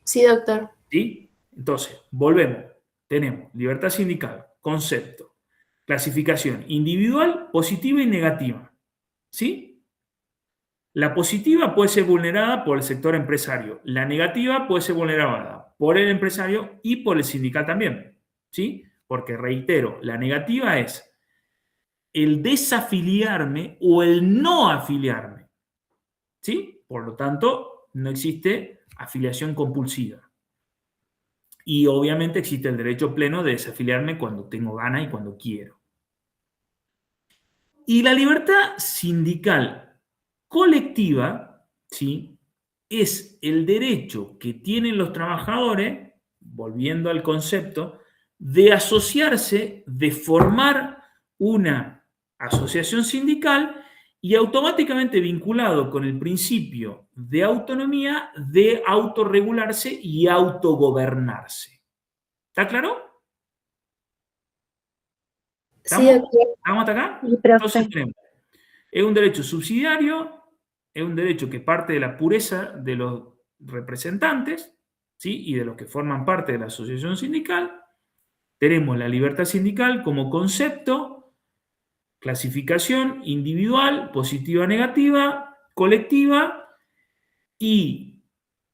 Sí, doctor. ¿Sí? Entonces, volvemos. Tenemos libertad sindical, concepto, clasificación individual, positiva y negativa. ¿Sí? La positiva puede ser vulnerada por el sector empresario. La negativa puede ser vulnerada por el empresario y por el sindical también. ¿Sí? Porque, reitero, la negativa es el desafiliarme o el no afiliarme. ¿Sí? Por lo tanto, no existe afiliación compulsiva. Y obviamente existe el derecho pleno de desafiliarme cuando tengo ganas y cuando quiero. Y la libertad sindical colectiva, ¿sí?, es el derecho que tienen los trabajadores, volviendo al concepto, de asociarse, de formar una asociación sindical y automáticamente vinculado con el principio de autonomía, de autorregularse y autogobernarse. ¿Está claro? Sí, doctor. ¿Estamos hasta acá? Sí, profe. Entonces tenemos, es un derecho subsidiario, es un derecho que parte de la pureza de los representantes, ¿sí?, y de los que forman parte de la asociación sindical. Tenemos la libertad sindical como concepto, clasificación individual, positiva, negativa, colectiva, y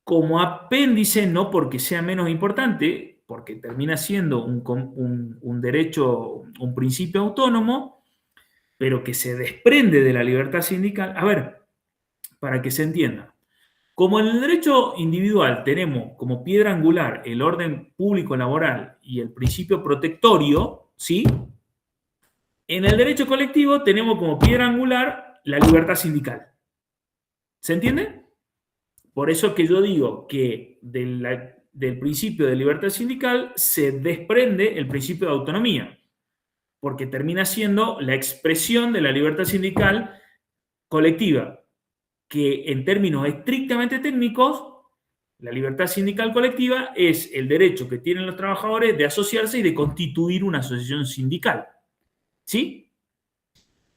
como apéndice, no porque sea menos importante, porque termina siendo un derecho, un principio autónomo, pero que se desprende de la libertad sindical. A ver, para que se entienda. Como en el derecho individual tenemos como piedra angular el orden público laboral y el principio protectorio, ¿sí?, en el derecho colectivo tenemos como piedra angular la libertad sindical. ¿Se entiende? Por eso que yo digo que del principio de libertad sindical se desprende el principio de autonomía, porque termina siendo la expresión de la libertad sindical colectiva, que en términos estrictamente técnicos, la libertad sindical colectiva es el derecho que tienen los trabajadores de asociarse y de constituir una asociación sindical. ¿Sí?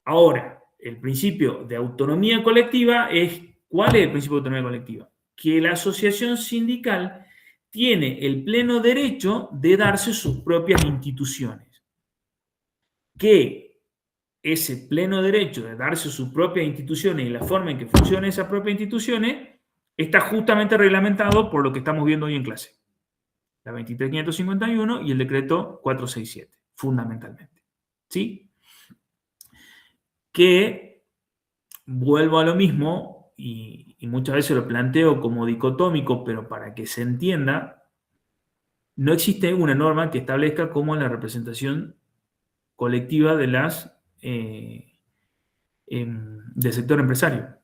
Ahora, el principio de autonomía colectiva es, ¿cuál es el principio de autonomía colectiva? Que la asociación sindical tiene el pleno derecho de darse sus propias instituciones. Que ese pleno derecho de darse sus propias instituciones y la forma en que funcionan esas propias instituciones está justamente reglamentado por lo que estamos viendo hoy en clase. La 23.551 y el decreto 467, fundamentalmente. ¿Sí? Que vuelvo a lo mismo y muchas veces lo planteo como dicotómico, pero para que se entienda, no existe una norma que establezca cómo la representación colectiva de las del sector empresario.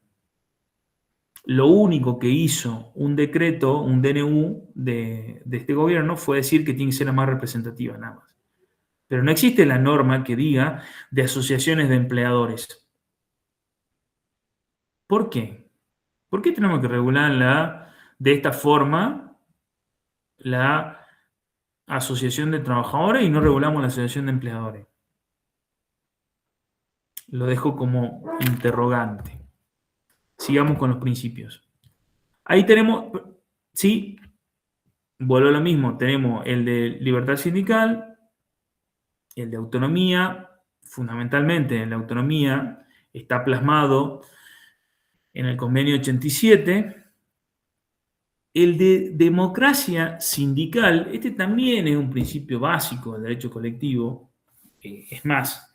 Lo único que hizo un decreto, un DNU de este gobierno fue decir que tiene que ser la más representativa, nada más. Pero no existe la norma que diga de asociaciones de empleadores. ¿Por qué? ¿Por qué tenemos que regular de esta forma la asociación de trabajadores y no regulamos la asociación de empleadores? Lo dejo como interrogante. Sigamos con los principios. Ahí tenemos, sí, vuelvo a lo mismo, tenemos el de libertad sindical, el de autonomía, fundamentalmente en la autonomía está plasmado en el convenio 87, el de democracia sindical, este también es un principio básico del derecho colectivo, es más,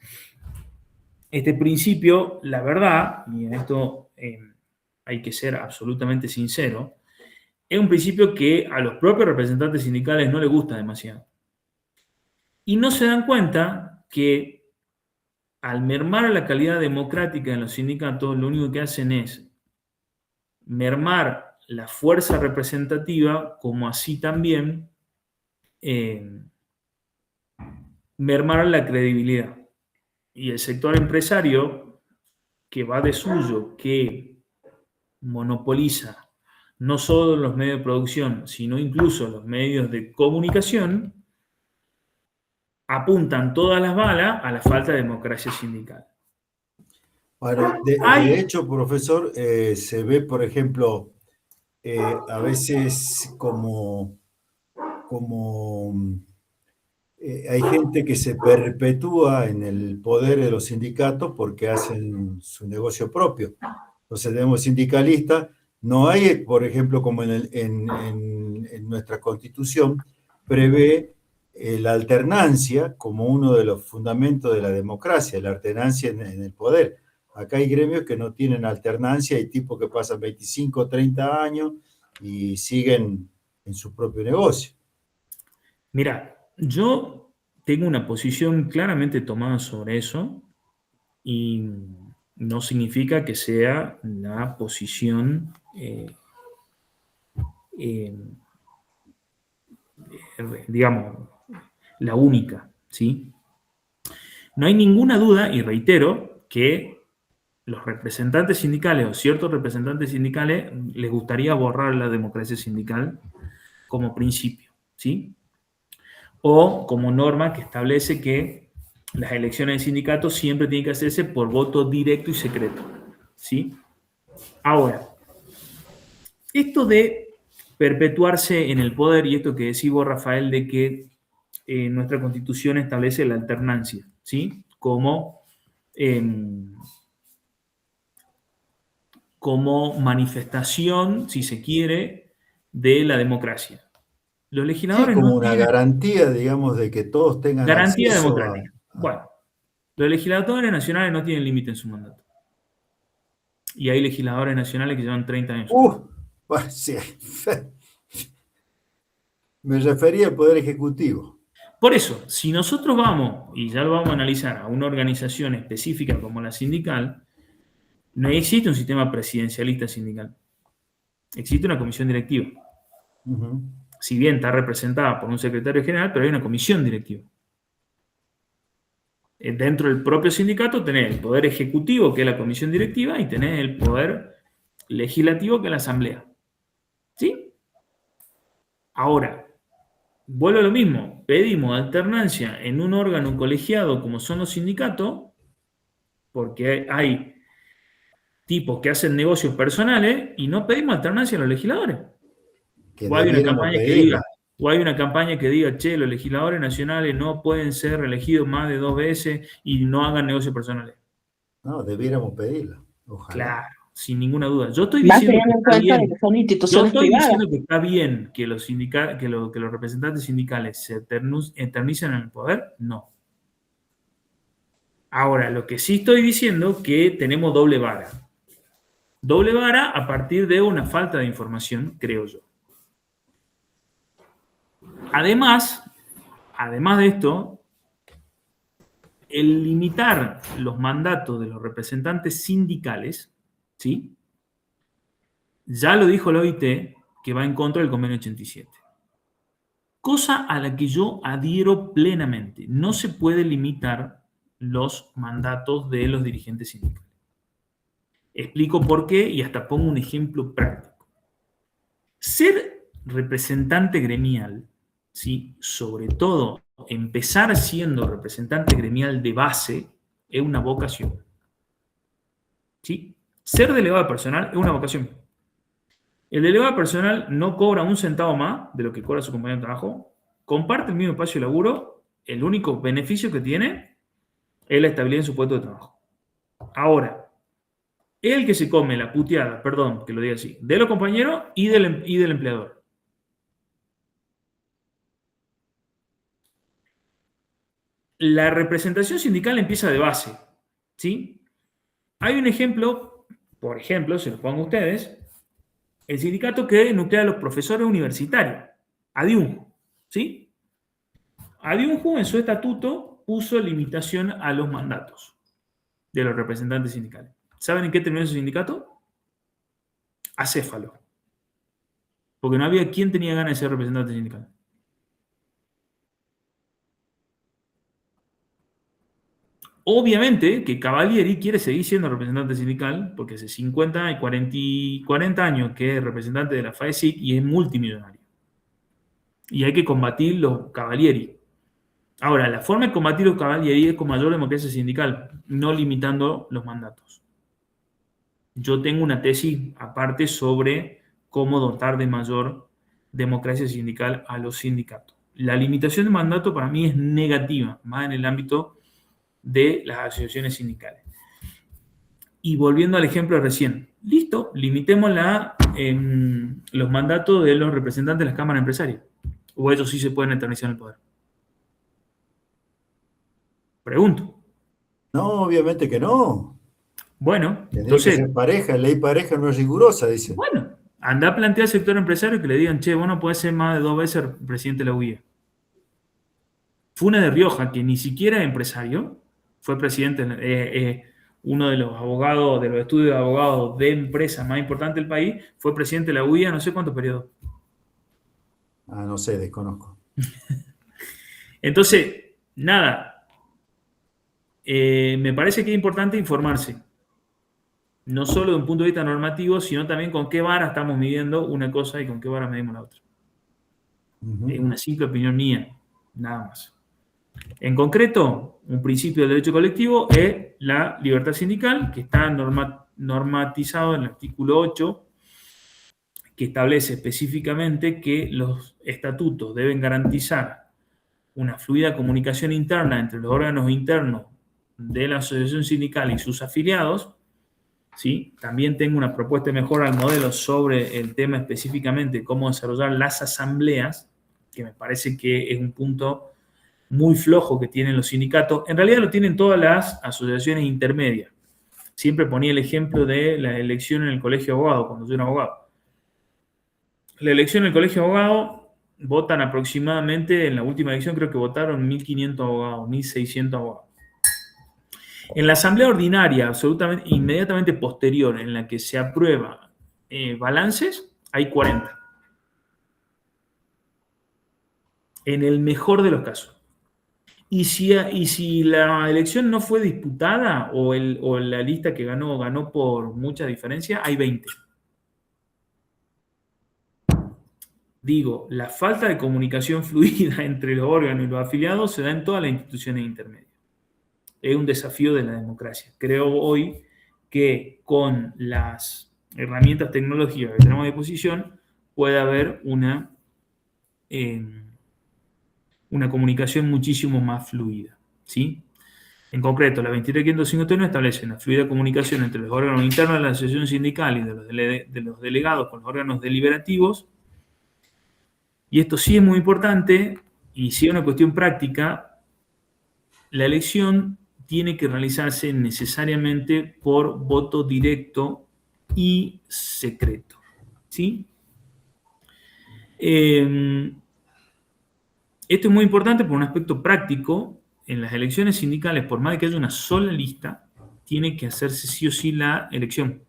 este principio, la verdad, y en esto hay que ser absolutamente sincero, es un principio que a los propios representantes sindicales no les gusta demasiado. Y no se dan cuenta que al mermar la calidad democrática en los sindicatos, lo único que hacen es mermar la fuerza representativa, como así también mermar la credibilidad. Y el sector empresario, que va de suyo, que monopoliza no solo los medios de producción, sino incluso los medios de comunicación, apuntan todas las balas a la falta de democracia sindical. Bueno, de hecho, profesor, se ve, por ejemplo, a veces como hay gente que se perpetúa en el poder de los sindicatos porque hacen su negocio propio. Entonces tenemos sindicalistas, no hay, por ejemplo, como en nuestra Constitución, prevé la alternancia como uno de los fundamentos de la democracia, la alternancia en el poder. Acá hay gremios que no tienen alternancia, hay tipos que pasan 25, 30 años y siguen en su propio negocio. Mira, yo tengo una posición claramente tomada sobre eso y no significa que sea la posición, digamos, la única, ¿sí? No hay ninguna duda, y reitero, que los representantes sindicales o ciertos representantes sindicales les gustaría borrar la democracia sindical como principio, ¿sí? O como norma que establece que las elecciones de sindicatos siempre tienen que hacerse por voto directo y secreto, ¿sí? Ahora, esto de perpetuarse en el poder, y esto que decís vos, Rafael, de que nuestra Constitución establece la alternancia, ¿sí? Como manifestación, si se quiere, de la democracia. Los Sí, legisladores como no una tienen garantía, digamos, de que todos tengan garantía acceso democrática. Bueno, los legisladores nacionales no tienen límite en su mandato. Y hay legisladores nacionales que llevan 30 años. Bueno, sí. Me refería al Poder Ejecutivo. Por eso, si nosotros vamos, y ya lo vamos a analizar, a una organización específica como la sindical, no existe un sistema presidencialista sindical. Existe una comisión directiva. Uh-huh. Si bien está representada por un secretario general, pero hay una comisión directiva. Dentro del propio sindicato tenés el poder ejecutivo, que es la comisión directiva, y tenés el poder legislativo, que es la asamblea. ¿Sí? Ahora, vuelvo a lo mismo, pedimos alternancia en un órgano colegiado como son los sindicatos, porque hay tipos que hacen negocios personales y no pedimos alternancia a los legisladores. O hay una campaña que diga, che, los legisladores nacionales no pueden ser reelegidos más de 2 veces y no hagan negocios personales. No, debiéramos pedirla. Ojalá. Claro, sin ninguna duda. Yo estoy diciendo que está bien. son instituciones Yo estoy privadas. diciendo que está bien que los representantes sindicales se eternicen en el poder, no. Ahora, lo que sí estoy diciendo es que tenemos doble vara. Doble vara a partir de una falta de información, creo yo. Además de esto, el limitar los mandatos de los representantes sindicales, ¿sí? Ya lo dijo la OIT, que va en contra del convenio 87. Cosa a la que yo adhiero plenamente. No se puede limitar los mandatos de los dirigentes sindicales. Explico por qué y hasta pongo un ejemplo práctico. Ser representante gremial, ¿sí? Sobre todo empezar siendo representante gremial de base, es una vocación. ¿Sí? Ser delegado personal es una vocación. El delegado personal no cobra un centavo más de lo que cobra su compañero de trabajo, comparte el mismo espacio de laburo, el único beneficio que tiene es la estabilidad en su puesto de trabajo. Ahora, el que se come la puteada, perdón que lo diga así, de los compañeros y del empleador. La representación sindical empieza de base, ¿sí? Hay un ejemplo, por ejemplo, se lo pongo a ustedes, el sindicato que nuclea a los profesores universitarios, ADIUNJU, ¿sí? ADIUNJU en su estatuto puso limitación a los mandatos de los representantes sindicales. ¿Saben en qué terminó ese sindicato? Acéfalo. Porque no había quien tenía ganas de ser representante sindical. Obviamente que Cavalieri quiere seguir siendo representante sindical porque hace 50 y 40 años que es representante de la FAESIC y es multimillonario. Y hay que combatir los Cavalieri. Ahora, la forma de combatir los Cavalieri es con mayor democracia sindical, no limitando los mandatos. Yo tengo una tesis aparte sobre cómo dotar de mayor democracia sindical a los sindicatos. La limitación de mandato para mí es negativa, más en el ámbito de las asociaciones sindicales. Y volviendo al ejemplo recién, listo, limitemos los mandatos de los representantes de las cámaras empresarias. O ellos sí se pueden eternizar en el poder. Pregunto. No, obviamente que no. Bueno, Tendría que entonces, ser pareja, ley pareja no es rigurosa, dice. bueno, anda a plantear al sector empresario que le digan, che, vos no podés ser más de 2 veces presidente de la UIA. Funes de Rioja, que ni siquiera es empresario, fue presidente, uno de los abogados, de los estudios de abogados de empresas más importantes del país, fue presidente de la UIA no sé cuántos periodos. Ah, no sé, desconozco. Entonces, nada, me parece que es importante informarse, no solo de un punto de vista normativo, sino también con qué vara estamos midiendo una cosa y con qué vara medimos la otra. Ujú. Es una simple opinión mía, nada más. En concreto, un principio del derecho colectivo es la libertad sindical, que está normatizado en el artículo 8, que establece específicamente que los estatutos deben garantizar una fluida comunicación interna entre los órganos internos de la asociación sindical y sus afiliados. ¿Sí? También tengo una propuesta de mejora al modelo sobre el tema específicamente cómo desarrollar las asambleas, que me parece que es un punto muy flojo que tienen los sindicatos. En realidad lo tienen todas las asociaciones intermedias. Siempre ponía el ejemplo de la elección en el colegio de abogados, cuando yo era abogado. La elección en el colegio de abogados votan aproximadamente, en la última elección creo que votaron 1.500 abogados, 1.600 abogados. En la asamblea ordinaria, absolutamente, inmediatamente posterior, en la que se aprueba balances, hay 40. En el mejor de los casos. Y si la elección no fue disputada o la lista que ganó por mucha diferencia, hay 20. Digo, la falta de comunicación fluida entre los órganos y los afiliados se da en todas las instituciones intermedias. Es un desafío de la democracia. Creo hoy que con las herramientas tecnológicas que tenemos a disposición puede haber una comunicación muchísimo más fluida, ¿sí? En concreto, la 23.551 establece una fluida comunicación entre los órganos internos de la asociación sindical y de los delegados con los órganos deliberativos. Y esto sí es muy importante y sí es una cuestión práctica. La elección tiene que realizarse necesariamente por voto directo y secreto, ¿sí? Esto es muy importante por un aspecto práctico. En las elecciones sindicales, por más de que haya una sola lista, tiene que hacerse sí o sí la elección.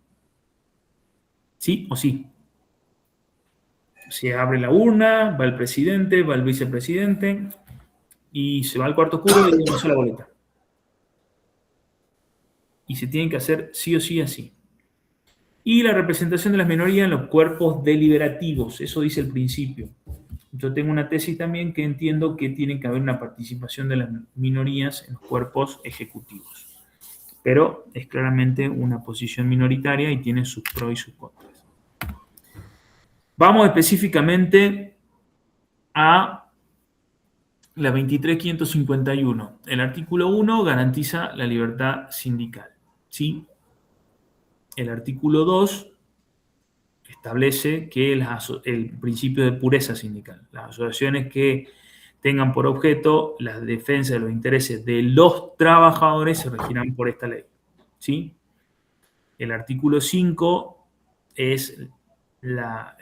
¿Sí o sí? Se abre la urna, va el presidente, va el vicepresidente y se va al cuarto oscuro y hay una sola boleta. Y se tiene que hacer sí o sí así. Y la representación de las minorías en los cuerpos deliberativos, eso dice el principio. Yo tengo una tesis también que entiendo que tiene que haber una participación de las minorías en los cuerpos ejecutivos. Pero es claramente una posición minoritaria y tiene sus pros y sus contras. Vamos específicamente a la 23.551. El artículo 1 garantiza la libertad sindical, ¿sí? El artículo 2 establece que el principio de pureza sindical. Las asociaciones que tengan por objeto la defensa de los intereses de los trabajadores se regirán por esta ley, ¿sí? El artículo 5 es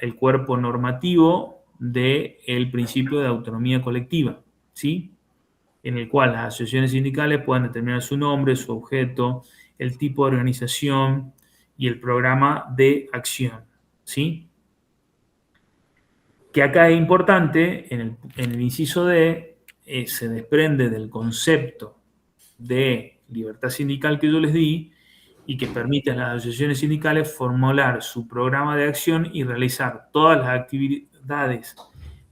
el cuerpo normativo del principio de autonomía colectiva, ¿sí? En el cual las asociaciones sindicales puedan determinar su nombre, su objeto, el tipo de organización y el programa de acción, ¿sí? Que acá es importante, en el inciso D, se desprende del concepto de libertad sindical que yo les di y que permite a las asociaciones sindicales formular su programa de acción y realizar todas las actividades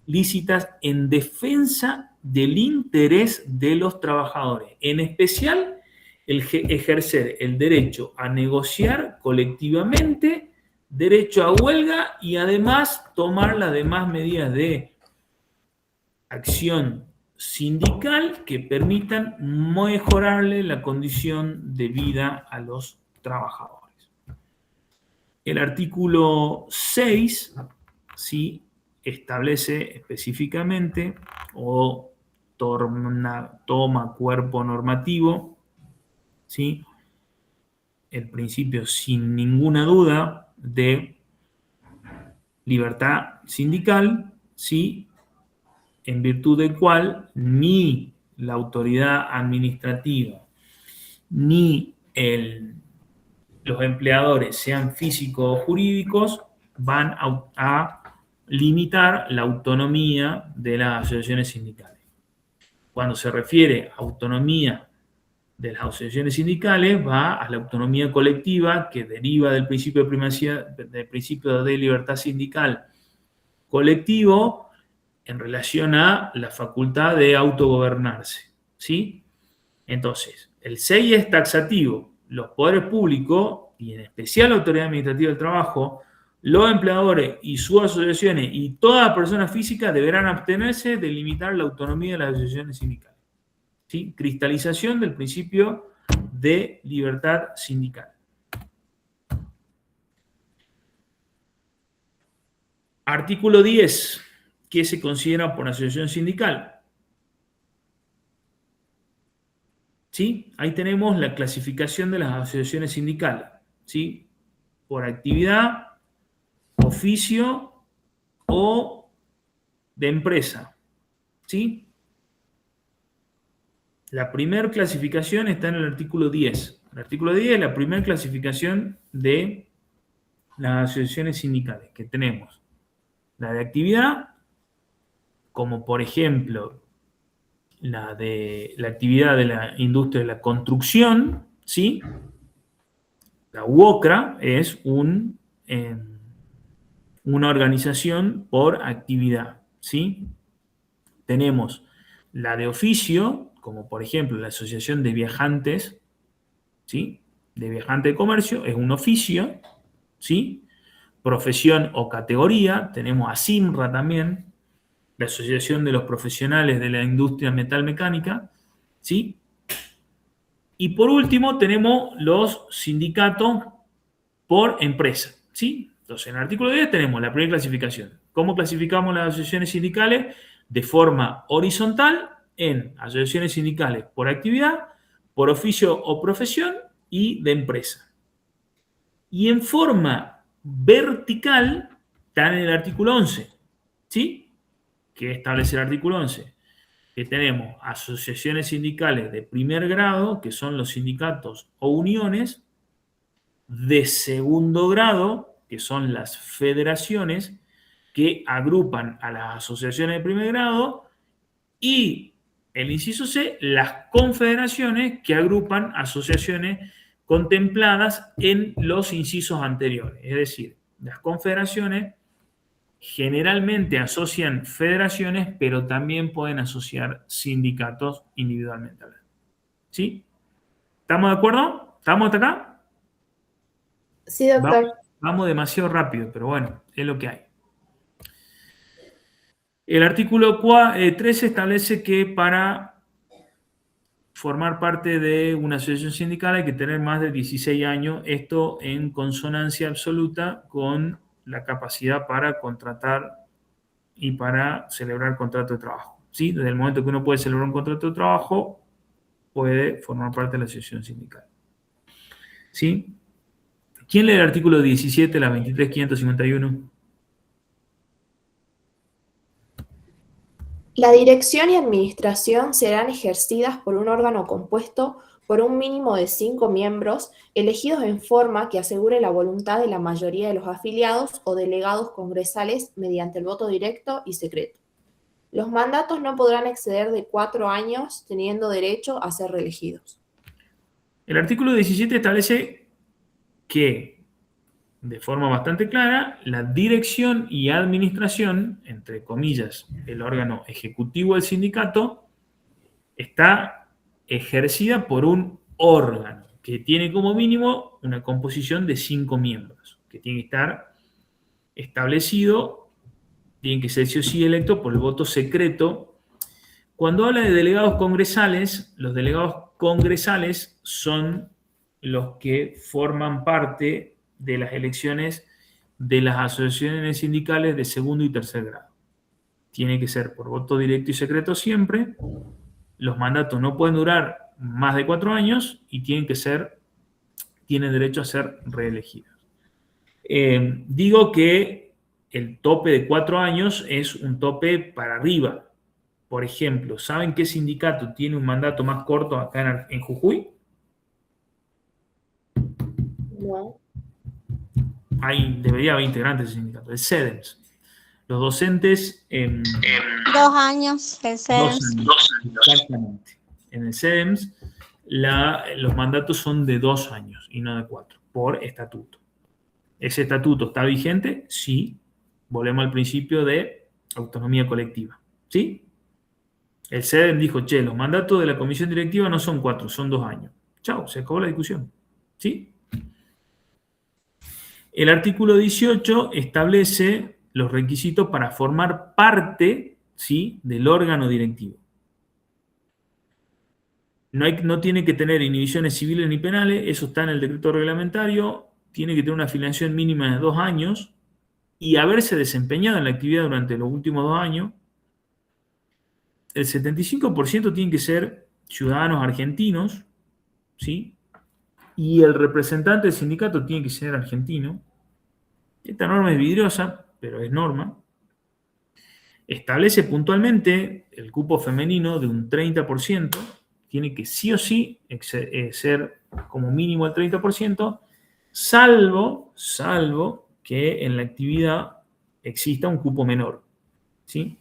lícitas en defensa del interés de los trabajadores, en especial ejercer el derecho a negociar colectivamente, derecho a huelga y además tomar las demás medidas de acción sindical que permitan mejorarle la condición de vida a los trabajadores. El artículo 6, ¿sí?, establece específicamente o toma cuerpo normativo, ¿sí? El principio sin ninguna duda de libertad sindical, ¿sí? En virtud del cual ni la autoridad administrativa ni los empleadores, sean físicos o jurídicos, van a limitar la autonomía de las asociaciones sindicales. Cuando se refiere a autonomía de las asociaciones sindicales, va a la autonomía colectiva que deriva del principio de primacía, del principio de libertad sindical colectivo en relación a la facultad de autogobernarse, ¿sí? Entonces, el 6 es taxativo. Los poderes públicos, y en especial la Autoridad Administrativa del Trabajo, los empleadores y sus asociaciones y toda persona física deberán abstenerse de limitar la autonomía de las asociaciones sindicales. ¿Sí? Cristalización del principio de libertad sindical. Artículo 10. ¿Qué se considera por asociación sindical? ¿Sí? Ahí tenemos la clasificación de las asociaciones sindicales, ¿sí? Por actividad, oficio o de empresa, ¿sí? La primera clasificación está en el artículo 10. El artículo 10 es la primera clasificación de las asociaciones sindicales, que tenemos la de actividad, como por ejemplo la de la actividad de la industria de la construcción, ¿sí? La UOCRA es una organización por actividad, ¿sí? Tenemos la de oficio, como por ejemplo la Asociación de Viajantes, ¿sí? De Viajantes de Comercio, es un oficio, ¿sí? Profesión o categoría, tenemos a SIMRA también, la Asociación de los Profesionales de la Industria Metalmecánica, ¿sí? Y por último tenemos los sindicatos por empresa, ¿sí? Entonces, en el artículo 10 tenemos la primera clasificación. ¿Cómo clasificamos las asociaciones sindicales? De forma horizontal en asociaciones sindicales por actividad, por oficio o profesión y de empresa. Y en forma vertical está en el artículo 11, ¿sí? Que establece el artículo 11, que tenemos asociaciones sindicales de primer grado, que son los sindicatos o uniones, de segundo grado, que son las federaciones, que agrupan a las asociaciones de primer grado, y el inciso C, las confederaciones, que agrupan asociaciones contempladas en los incisos anteriores. Es decir, las confederaciones generalmente asocian federaciones, pero también pueden asociar sindicatos individualmente. ¿Sí? ¿Estamos de acuerdo? ¿Estamos hasta acá? Sí, doctor. Vamos demasiado rápido, pero bueno, es lo que hay. El artículo 13 establece que para formar parte de una asociación sindical hay que tener más de 16 años, esto en consonancia absoluta con la capacidad para contratar y para celebrar contrato de trabajo. ¿Sí? Desde el momento que uno puede celebrar un contrato de trabajo, puede formar parte de la asociación sindical. ¿Sí? ¿Quién lee el artículo 17, la 23.551? La dirección y administración serán ejercidas por un órgano compuesto por un mínimo de 5 miembros, elegidos en forma que asegure la voluntad de la mayoría de los afiliados o delegados congresales mediante el voto directo y secreto. Los mandatos no podrán exceder de 4 años, teniendo derecho a ser reelegidos. El artículo 17 establece que, de forma bastante clara, la dirección y administración, entre comillas, el órgano ejecutivo del sindicato, está ejercida por un órgano que tiene como mínimo una composición de 5 miembros, que tiene que estar establecido, tiene que ser sí o sí electo por el voto secreto. Cuando habla de delegados congresales, los delegados congresales son los que forman parte de las elecciones de las asociaciones sindicales de segundo y tercer grado. tiene que ser por voto directo y secreto siempre. Los mandatos no pueden durar más de 4 años y tienen derecho a ser reelegidos. Digo que el tope de 4 años es un tope para arriba. Por ejemplo, ¿saben qué sindicato tiene un mandato más corto acá en Jujuy? No. Debería haber integrantes del sindicato, el CEDEMS. Los docentes... 2 años, el 2 CEDEMS. años, exactamente. En el CEDEMS los mandatos son de 2 años y no de 4, por estatuto. ¿Ese estatuto está vigente? Sí. Volvemos al principio de autonomía colectiva. ¿Sí? El CEDEM dijo, che, los mandatos de la comisión directiva no son 4, son 2 años. Chao, se acabó la discusión. ¿Sí? El artículo 18 establece los requisitos para formar parte, ¿sí?, del órgano directivo. No tiene que tener inhibiciones civiles ni penales, eso está en el decreto reglamentario, tiene que tener una afiliación mínima de 2 años y haberse desempeñado en la actividad durante los últimos 2 años. El 75% tienen que ser ciudadanos argentinos, ¿sí? Y el representante del sindicato tiene que ser argentino. Esta norma es vidriosa, pero es norma. Establece puntualmente el cupo femenino de un 30%, tiene que sí o sí ser como mínimo el 30%, salvo que en la actividad exista un cupo menor, ¿sí?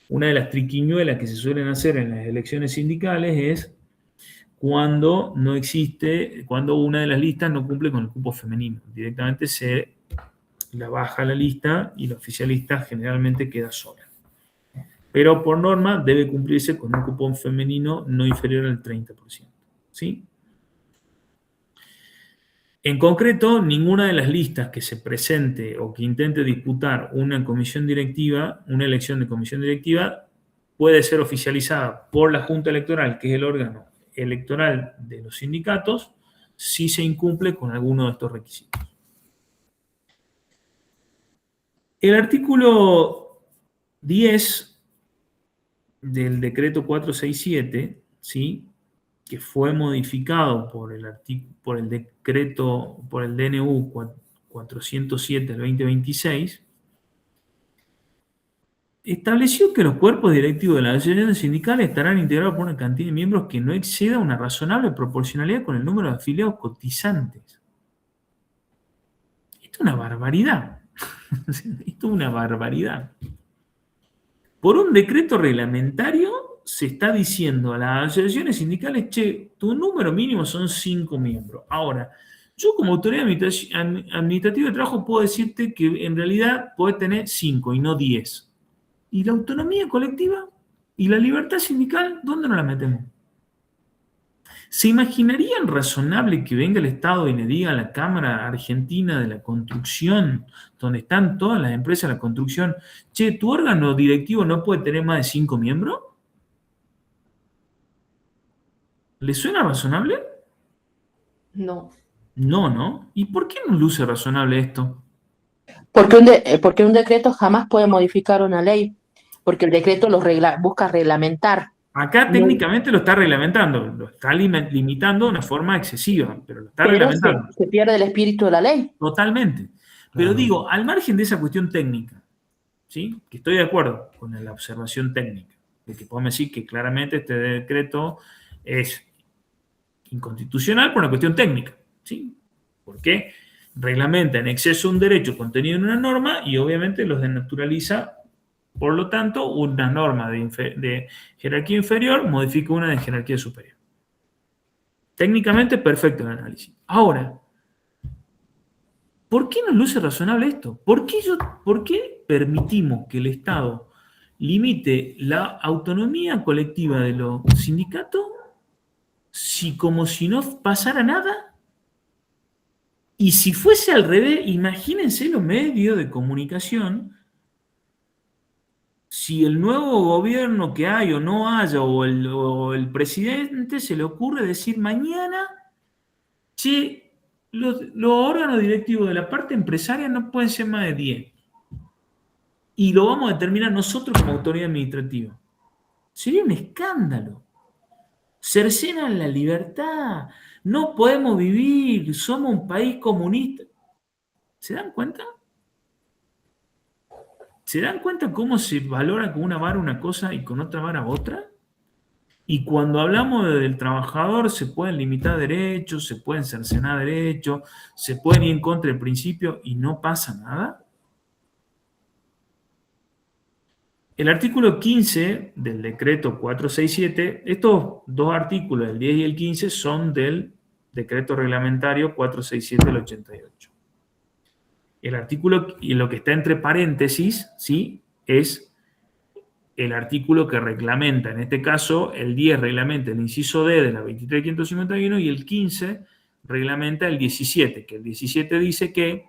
Una de las triquiñuelas que se suelen hacer en las elecciones sindicales es cuando una de las listas no cumple con el cupo femenino. Directamente se la baja la lista y la oficialista generalmente queda sola. Pero por norma debe cumplirse con un cupo femenino no inferior al 30%. ¿Sí? En concreto, ninguna de las listas que se presente o que intente disputar una comisión directiva, una elección de comisión directiva, puede ser oficializada por la Junta Electoral, que es el órgano electoral de los sindicatos, si se incumple con alguno de estos requisitos. El artículo 10 del decreto 467, ¿sí?, que fue modificado por el DNU 407 del 2026, estableció que los cuerpos directivos de las asociaciones sindicales estarán integrados por una cantidad de miembros que no exceda una razonable proporcionalidad con el número de afiliados cotizantes. Esto es una barbaridad. Esto es una barbaridad. Por un decreto reglamentario se está diciendo a las asociaciones sindicales, che, tu número mínimo son 5 miembros. Ahora, yo como autoridad administrativa de trabajo puedo decirte que en realidad podés tener 5 y no 10. ¿Y la autonomía colectiva? ¿Y la libertad sindical? ¿Dónde nos la metemos? ¿Se imaginarían razonable que venga el Estado y le diga a la Cámara Argentina de la Construcción, donde están todas las empresas de la construcción, che, tu órgano directivo no puede tener más de 5 miembros? ¿Le suena razonable? No. No, ¿no? ¿Y por qué no luce razonable esto? Porque un decreto jamás puede modificar una ley, porque el decreto busca reglamentar. Acá técnicamente lo está reglamentando, lo está limitando de una forma excesiva, pero lo está reglamentando. Se pierde el espíritu de la ley. Totalmente. Pero digo, al margen de esa cuestión técnica, ¿sí?, que estoy de acuerdo con la observación técnica, de que podemos decir que claramente este decreto es inconstitucional por una cuestión técnica, ¿sí? Porque reglamenta en exceso un derecho contenido en una norma y obviamente los desnaturaliza. Por lo tanto, una norma de jerarquía inferior modifica una de jerarquía superior. Técnicamente, perfecto el análisis. Ahora, ¿por qué nos luce razonable esto? ¿Por qué permitimos que el Estado limite la autonomía colectiva de los sindicatos como si no pasara nada? Y si fuese al revés, imagínense los medios de comunicación. Si el nuevo gobierno que hay o no haya, o el presidente se le ocurre decir mañana, che, los órganos directivos de la parte empresaria no pueden ser más de 10. y lo vamos a determinar nosotros como autoridad administrativa. Sería un escándalo. Cercenan la libertad. No podemos vivir. Somos un país comunista. ¿Se dan cuenta? ¿Se dan cuenta cómo se valora con una vara una cosa y con otra vara otra? Y cuando hablamos del trabajador se pueden limitar derechos, se pueden cercenar derechos, se pueden ir en contra del principio y no pasa nada. El artículo 15 del decreto 467, estos dos artículos, el 10 y el 15, son del decreto reglamentario 467 del 88. El artículo, y lo que está entre paréntesis, ¿sí?, es el artículo que reglamenta, en este caso, el 10 reglamenta el inciso D de la 23.551 y el 15 reglamenta el 17, que el 17 dice que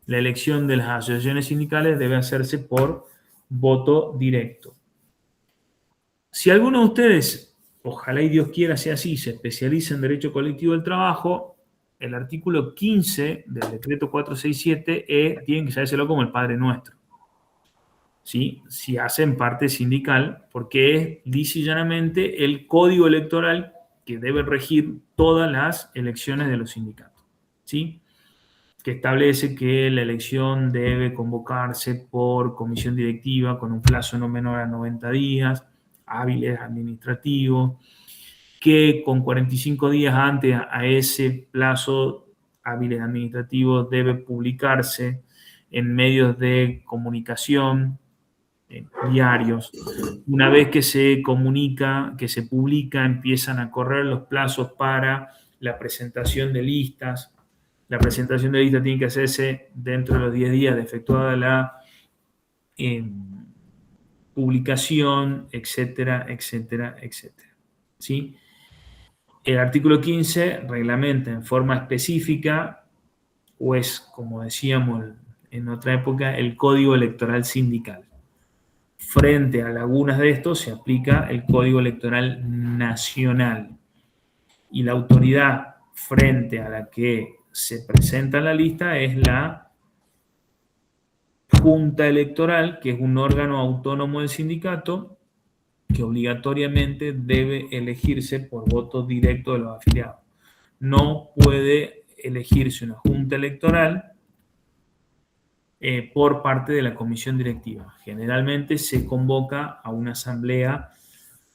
la elección de las asociaciones sindicales debe hacerse por voto directo. Si alguno de ustedes, ojalá y Dios quiera sea así, se especializa en derecho colectivo del trabajo, el artículo 15 del decreto 467 tienen que sabérselo como el Padre Nuestro. ¿Sí? Si hacen parte sindical, porque es lisa y llanamente el código electoral que debe regir todas las elecciones de los sindicatos, ¿sí? Que establece que la elección debe convocarse por comisión directiva con un plazo no menor a 90 días, hábiles administrativos, que con 45 días antes a ese plazo hábiles administrativos debe publicarse en medios de comunicación, diarios. Una vez que se comunica, que se publica, empiezan a correr los plazos para la presentación de listas. La presentación de listas tiene que hacerse dentro de los 10 días de efectuada la publicación, etcétera, etcétera, etcétera. ¿Sí? El artículo 15 reglamenta en forma específica, o es, como decíamos en otra época, el Código Electoral Sindical. Frente a lagunas de esto se aplica el Código Electoral Nacional y la autoridad frente a la que se presenta la lista es la Junta Electoral, que es un órgano autónomo del sindicato que obligatoriamente debe elegirse por voto directo de los afiliados. No puede elegirse una Junta Electoral por parte de la comisión directiva. Generalmente se convoca a una asamblea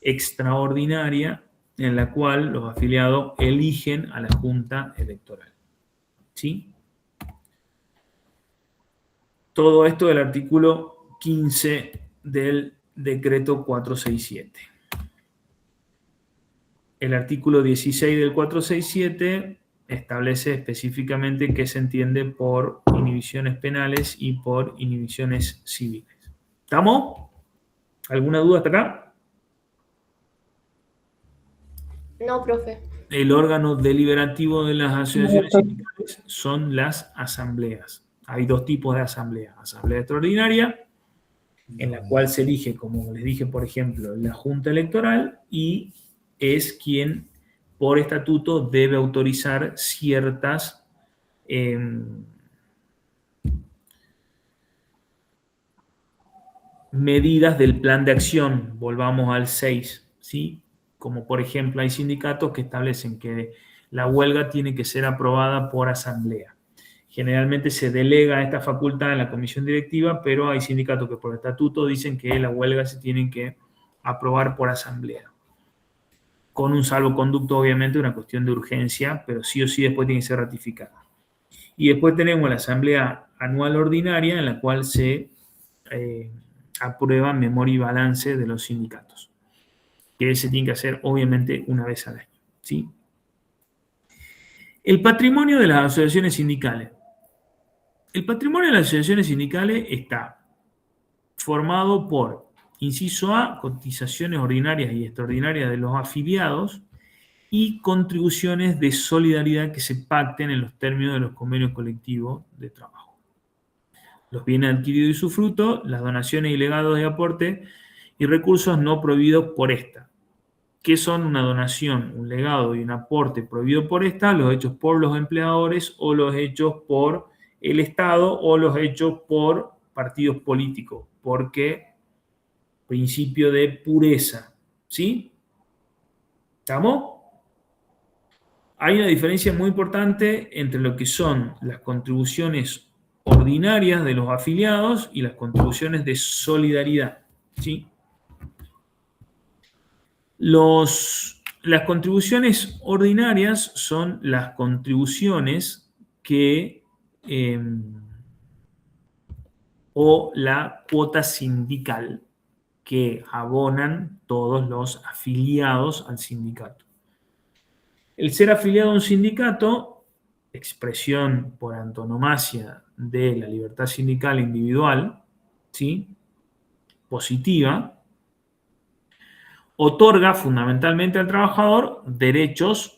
extraordinaria en la cual los afiliados eligen a la Junta Electoral. ¿Sí? Todo esto del artículo 15 del decreto 467. El artículo 16 del 467 establece específicamente qué se entiende por inhibiciones penales y por inhibiciones civiles. ¿Estamos? ¿Alguna duda hasta acá? No, profe. El órgano deliberativo de las asociaciones sindicales son las asambleas. Hay dos tipos de asambleas. Asamblea extraordinaria, en la cual se elige, como les dije, por ejemplo, la Junta Electoral, y es quien por estatuto debe autorizar ciertas medidas del plan de acción. Volvamos al 6, ¿sí? Como por ejemplo hay sindicatos que establecen que la huelga tiene que ser aprobada por asamblea. Generalmente se delega esta facultad en la comisión directiva, pero hay sindicatos que por estatuto dicen que la huelga se tiene que aprobar por asamblea. Con un salvoconducto, obviamente, una cuestión de urgencia, pero sí o sí después tiene que ser ratificada. Y después tenemos la asamblea anual ordinaria, en la cual se aprueba memoria y balance de los sindicatos, que se tiene que hacer, obviamente, una vez al año. ¿Sí? El patrimonio de las asociaciones sindicales. El patrimonio de las asociaciones sindicales está formado por, inciso A, cotizaciones ordinarias y extraordinarias de los afiliados y contribuciones de solidaridad que se pacten en los términos de los convenios colectivos de trabajo. Los bienes adquiridos y su fruto, las donaciones y legados de aporte y recursos no prohibidos por esta. ¿Qué son una donación, un legado y un aporte prohibido por esta? Los hechos por los empleadores o los hechos por el Estado o los hechos por partidos políticos, porque principio de pureza, ¿sí? ¿Estamos? Hay una diferencia muy importante entre lo que son las contribuciones ordinarias de los afiliados y las contribuciones de solidaridad, ¿sí? Las contribuciones ordinarias son las contribuciones que o la cuota sindical que abonan todos los afiliados al sindicato. El ser afiliado a un sindicato, expresión por antonomasia de la libertad sindical individual, ¿sí? Positiva, otorga fundamentalmente al trabajador derechos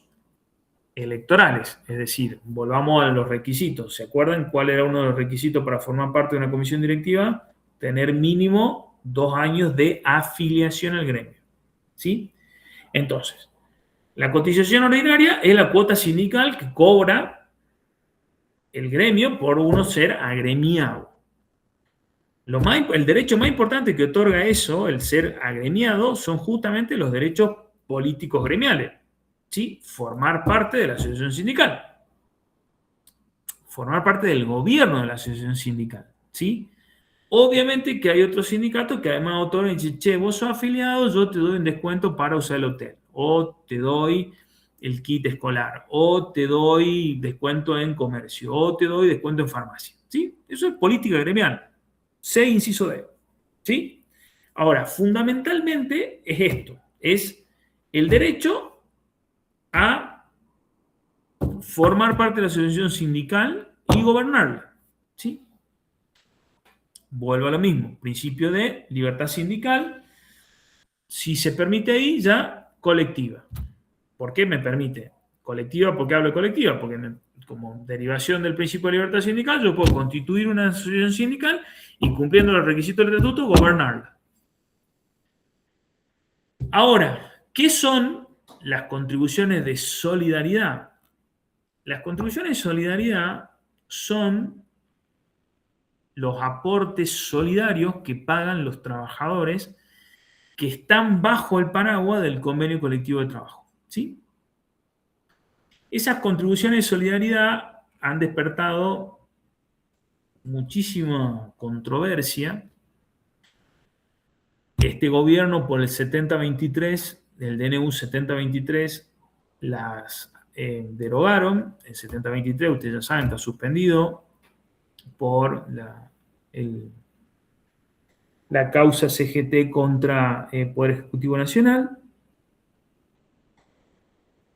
electorales. Es decir, volvamos a los requisitos. ¿Se acuerdan cuál era uno de los requisitos para formar parte de una comisión directiva? Tener mínimo 2 años de afiliación al gremio, ¿sí? Entonces, la cotización ordinaria es la cuota sindical que cobra el gremio por uno ser agremiado. El derecho más importante que otorga eso, el ser agremiado, son justamente los derechos políticos gremiales, ¿sí? Formar parte de la asociación sindical, formar parte del gobierno de la asociación sindical, ¿sí? Obviamente que hay otros sindicatos que además otorgan y dicen, che, vos sos afiliado, yo te doy un descuento para usar el hotel, o te doy el kit escolar, o te doy descuento en comercio, o te doy descuento en farmacia, ¿sí? Eso es política gremial. C, inciso D, ¿sí? Ahora, fundamentalmente es esto, es el derecho a formar parte de la asociación sindical y gobernarla, ¿sí? Vuelvo a lo mismo, principio de libertad sindical, si se permite ahí, ya colectiva. ¿Por qué me permite? Colectiva, ¿por qué hablo de colectiva? Porque como derivación del principio de libertad sindical, yo puedo constituir una asociación sindical y cumpliendo los requisitos del estatuto, gobernarla. Ahora, ¿qué son las contribuciones de solidaridad? Las contribuciones de solidaridad son los aportes solidarios que pagan los trabajadores que están bajo el paraguas del convenio colectivo de trabajo, ¿sí? Esas contribuciones de solidaridad han despertado muchísima controversia. Este gobierno, por el 7023, el DNU 7023, las derogaron. El 7023, ustedes ya saben, está suspendido por la causa CGT contra el Poder Ejecutivo Nacional.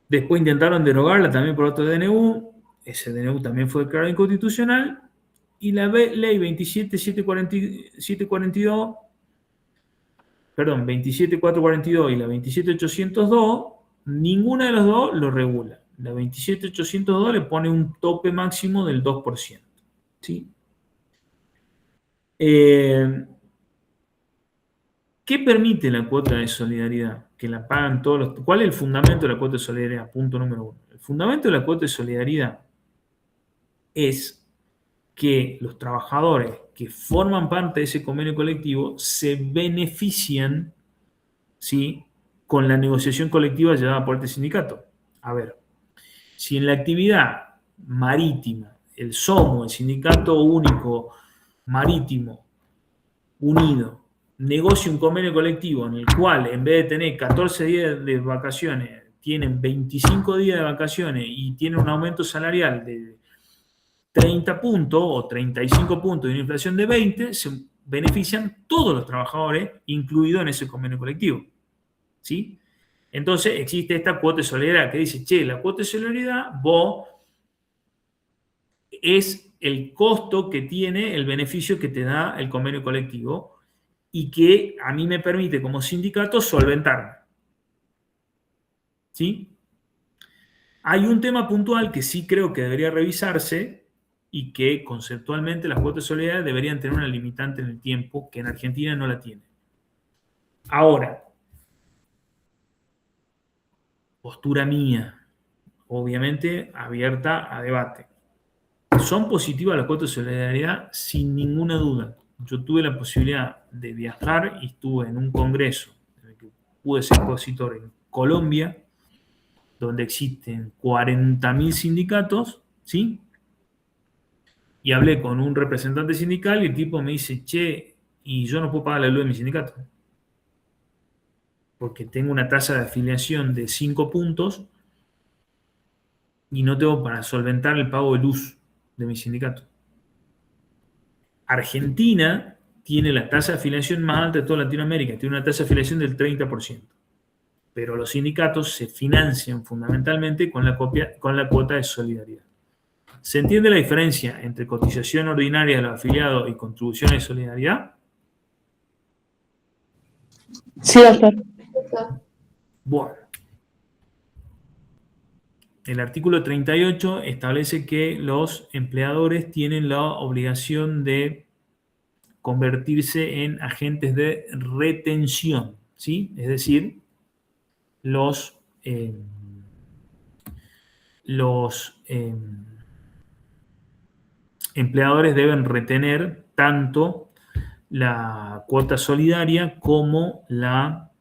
Después intentaron derogarla también por otro DNU. Ese DNU también fue declarado inconstitucional. Y la ley 27442, perdón, 27442 y la 27802, ninguna de las dos lo regula. La 27802 le pone un tope máximo del 2%. ¿Sí? ¿Qué permite la cuota de solidaridad? Que la pagan todos los... ¿Cuál es el fundamento de la cuota de solidaridad? Punto número 1. El fundamento de la cuota de solidaridad es que los trabajadores que forman parte de ese convenio colectivo se benefician, ¿sí?, con la negociación colectiva llevada por este sindicato. A ver, si en la actividad marítima, el SOMO, el Sindicato Único Marítimo Unido, negocia un convenio colectivo en el cual en vez de tener 14 días de vacaciones, tienen 25 días de vacaciones y tienen un aumento salarial de 30 puntos o 35 puntos y una inflación de 20, se benefician todos los trabajadores incluidos en ese convenio colectivo, ¿sí? Entonces existe esta cuota de solidaridad que dice, che, la cuota de solidaridad, vos, es el costo que tiene el beneficio que te da el convenio colectivo y que a mí me permite como sindicato solventarme, ¿sí? Hay un tema puntual que sí creo que debería revisarse y que conceptualmente las cuotas de solidaridad deberían tener una limitante en el tiempo que en Argentina no la tiene. Ahora, postura mía, obviamente abierta a debate. ¿Son positivas las cuotas de solidaridad? Sin ninguna duda. yo tuve la posibilidad de viajar y estuve en un congreso en el que pude ser expositor en Colombia, donde existen 40.000 sindicatos, ¿sí? Y hablé con un representante sindical y el tipo me dice, che, y yo no puedo pagar la luz de mi sindicato, porque tengo una tasa de afiliación de 5 puntos y no tengo para solventar el pago de luz de mi sindicato. Argentina tiene la tasa de afiliación más alta de toda Latinoamérica, tiene una tasa de afiliación del 30%. Pero los sindicatos se financian fundamentalmente con la cuota de solidaridad. ¿Se entiende la diferencia entre cotización ordinaria de los afiliados y contribuciones de solidaridad? Sí, doctor. Bueno. El artículo 38 establece que los empleadores tienen la obligación de convertirse en agentes de retención, ¿sí? Es decir, los empleadores deben retener tanto la cuota solidaria como la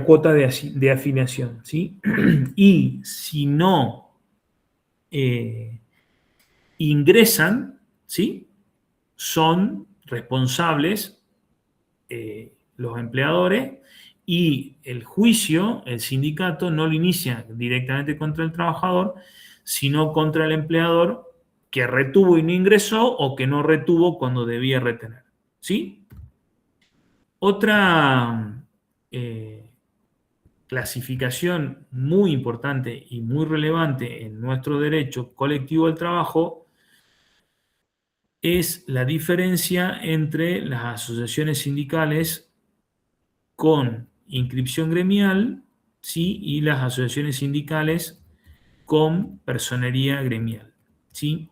cuota de afiliación, ¿sí? Y si no ingresan, ¿sí? Son responsables los empleadores, y el juicio, el sindicato no lo inicia directamente contra el trabajador, sino contra el empleador que retuvo y no ingresó, o que no retuvo cuando debía retener, ¿sí? Otra clasificación muy importante y muy relevante en nuestro derecho colectivo del trabajo es la diferencia entre las asociaciones sindicales con inscripción gremial, ¿sí? Y las asociaciones sindicales con personería gremial, ¿sí?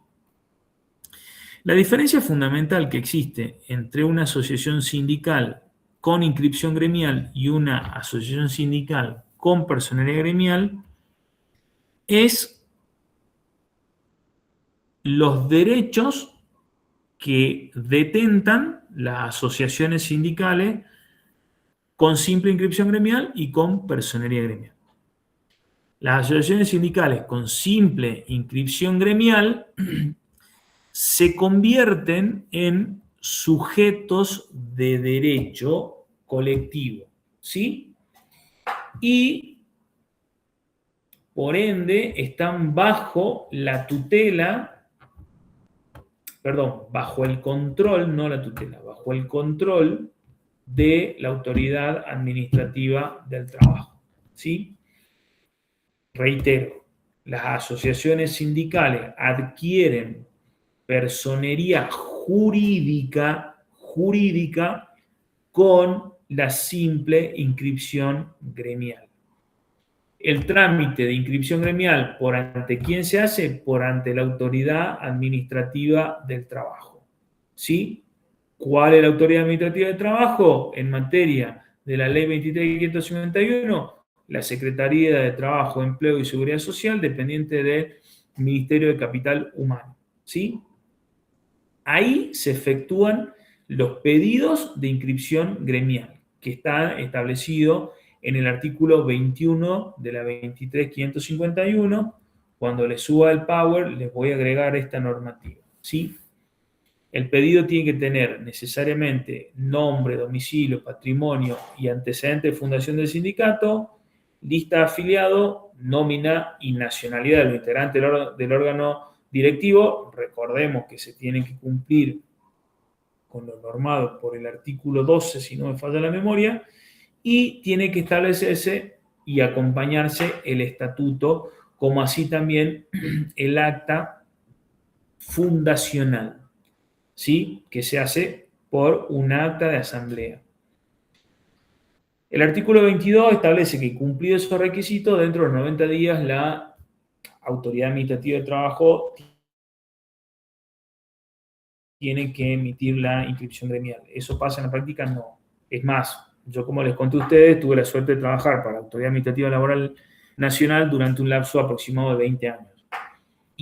La diferencia fundamental que existe entre una asociación sindical con inscripción gremial y una asociación sindical con personería gremial es los derechos que detentan las asociaciones sindicales con simple inscripción gremial y con personería gremial. Las asociaciones sindicales con simple inscripción gremial se convierten en sujetos de derecho colectivo, ¿sí? Y, por ende, están bajo la tutela, bajo el control, no la tutela, bajo el control de la autoridad administrativa del trabajo, ¿sí? Reitero, las asociaciones sindicales adquieren personería jurídica con la simple inscripción gremial. El trámite de inscripción gremial, ¿por ante quién se hace? Por ante la autoridad administrativa del trabajo, ¿sí? ¿Cuál es la autoridad administrativa del trabajo? En materia de la ley 23.551, la Secretaría de Trabajo, Empleo y Seguridad Social, dependiente del Ministerio de Capital Humano, ¿sí? Ahí se efectúan los pedidos de inscripción gremial, que está establecido en el artículo 21 de la 23.551. Cuando les suba el Power, les voy a agregar esta normativa, ¿sí? El pedido tiene que tener necesariamente nombre, domicilio, patrimonio y antecedente de fundación del sindicato, lista de afiliado, nómina y nacionalidad de los integrantes del órgano directivo. Recordemos que se tiene que cumplir con lo normado por el artículo 12, si no me falla la memoria, y tiene que establecerse y acompañarse el estatuto, como así también el acta fundacional, ¿sí? Que se hace por un acta de asamblea. El artículo 22 establece que, cumplidos esos requisitos, dentro de los 90 días la autoridad administrativa de trabajo tiene que emitir la inscripción gremial. ¿Eso pasa en la práctica? No. Es más, yo, como les conté a ustedes, tuve la suerte de trabajar para la Autoridad Administrativa Laboral Nacional durante un lapso aproximado de 20 años.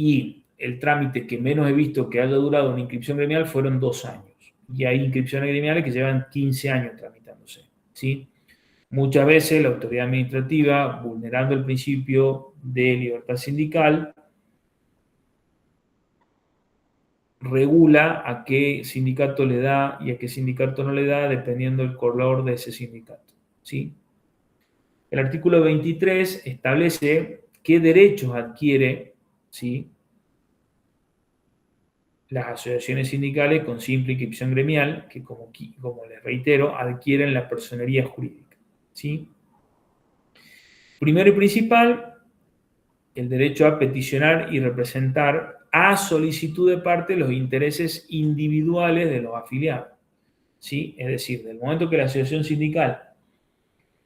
y el trámite que menos he visto que haya durado una inscripción gremial fueron 2 años. Y hay inscripciones gremiales que llevan 15 años tramitándose, ¿sí? Muchas veces la autoridad administrativa, vulnerando el principio de libertad sindical, regula a qué sindicato le da y a qué sindicato no le da, dependiendo del color de ese sindicato, ¿sí? El artículo 23 establece qué derechos adquiere, ¿sí?, las asociaciones sindicales con simple inscripción gremial, que como les reitero, adquieren la personería jurídica, ¿sí? Primero y principal, el derecho a peticionar y representar a solicitud de parte los intereses individuales de los afiliados, ¿sí? Es decir, del momento que la asociación sindical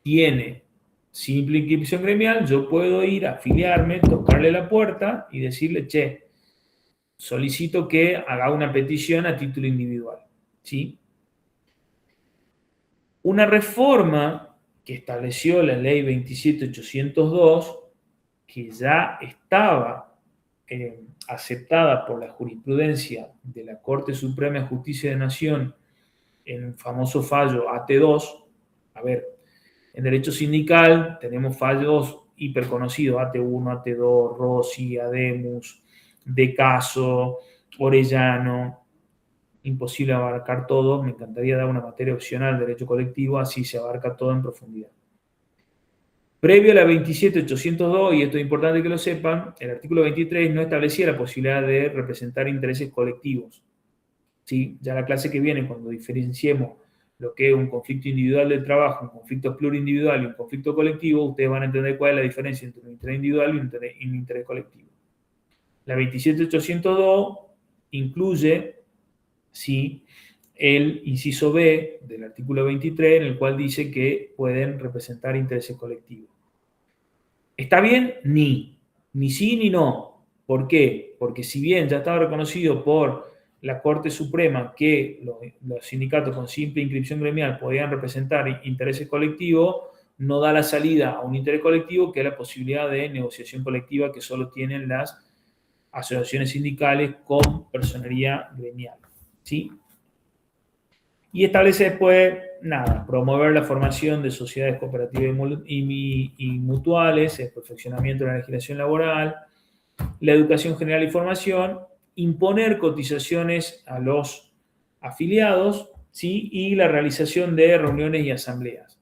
tiene simple inscripción gremial, yo puedo ir a afiliarme, tocarle la puerta y decirle, che, solicito que haga una petición a título individual, ¿sí? Una reforma que estableció la ley 27.802, que ya estaba aceptada por la jurisprudencia de la Corte Suprema de Justicia de Nación en un famoso fallo AT2. A ver, en derecho sindical tenemos fallos hiperconocidos, AT1, AT2, Rossi, Ademus, De Caso, Orellano. Imposible abarcar todo. Me encantaría dar una materia opcional de derecho colectivo, así se abarca todo en profundidad. Previo a la 27.802, y esto es importante que lo sepan, el artículo 23 no establecía la posibilidad de representar intereses colectivos, ¿sí? Ya la clase que viene, cuando diferenciemos lo que es un conflicto individual del trabajo, un conflicto plurindividual y un conflicto colectivo, ustedes van a entender cuál es la diferencia entre un interés individual y un interés colectivo. La 27.802 incluye, sí, el inciso B del artículo 23, en el cual dice que pueden representar intereses colectivos. ¿Está bien? Ni sí ni no. ¿Por qué? Porque si bien ya estaba reconocido por la Corte Suprema que los sindicatos con simple inscripción gremial podían representar intereses colectivos, no da la salida a un interés colectivo, que es la posibilidad de negociación colectiva que solo tienen las asociaciones sindicales con personería gremial, ¿sí? Y establece después, promover la formación de sociedades cooperativas y mutuales, el perfeccionamiento de la legislación laboral, la educación general y formación, imponer cotizaciones a los afiliados, ¿sí?, y la realización de reuniones y asambleas.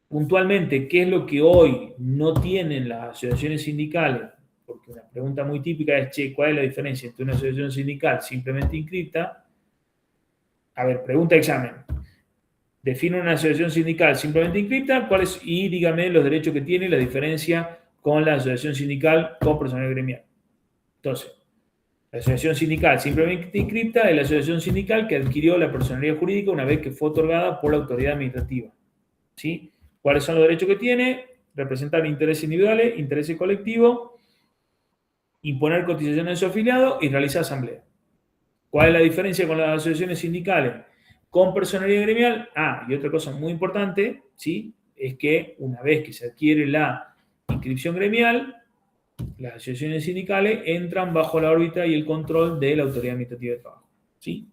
Puntualmente, ¿qué es lo que hoy no tienen las asociaciones sindicales? Porque una pregunta muy típica es, che, ¿cuál es la diferencia entre una asociación sindical simplemente inscrita? A ver, pregunta examen. Define una asociación sindical simplemente inscrita, y dígame los derechos que tiene y la diferencia con la asociación sindical con personal gremial. Entonces, la asociación sindical simplemente inscrita es la asociación sindical que adquirió la personalidad jurídica una vez que fue otorgada por la autoridad administrativa, ¿sí? ¿Cuáles son los derechos que tiene? Representar intereses individuales, intereses colectivos, imponer cotizaciones a su afiliado y realizar asamblea. ¿Cuál es la diferencia con las asociaciones sindicales con personalidad gremial? Y otra cosa muy importante, ¿sí?, es que una vez que se adquiere la inscripción gremial, las asociaciones sindicales entran bajo la órbita y el control de la autoridad administrativa de trabajo, ¿sí?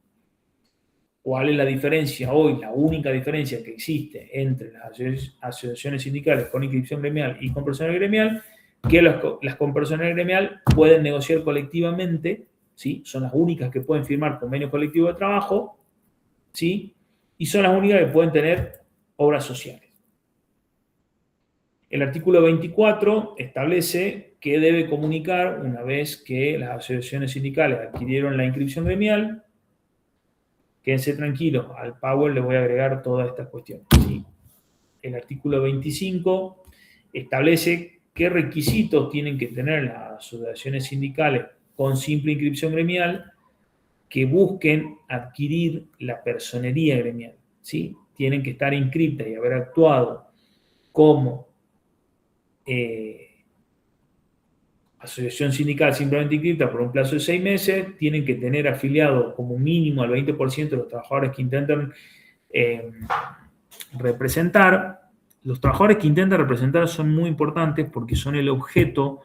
¿Cuál es la diferencia hoy? La única diferencia que existe entre las asociaciones sindicales con inscripción gremial y con personalidad gremial, que las con personalidad gremial pueden negociar colectivamente, ¿sí? Son las únicas que pueden firmar convenios colectivos de trabajo, ¿sí? Y son las únicas que pueden tener obras sociales. El artículo 24 establece que debe comunicar, una vez que las asociaciones sindicales adquirieron la inscripción gremial. Quédense tranquilos, al Power le voy a agregar todas estas cuestiones, ¿sí? El artículo 25 establece qué requisitos tienen que tener las asociaciones sindicales con simple inscripción gremial que busquen adquirir la personería gremial, ¿sí? Tienen que estar inscritas y haber actuado como asociación sindical simplemente inscrita por un plazo de 6 meses, tienen que tener afiliado como mínimo al 20% de los trabajadores que intentan representar. Los trabajadores que intentan representar son muy importantes porque son el objeto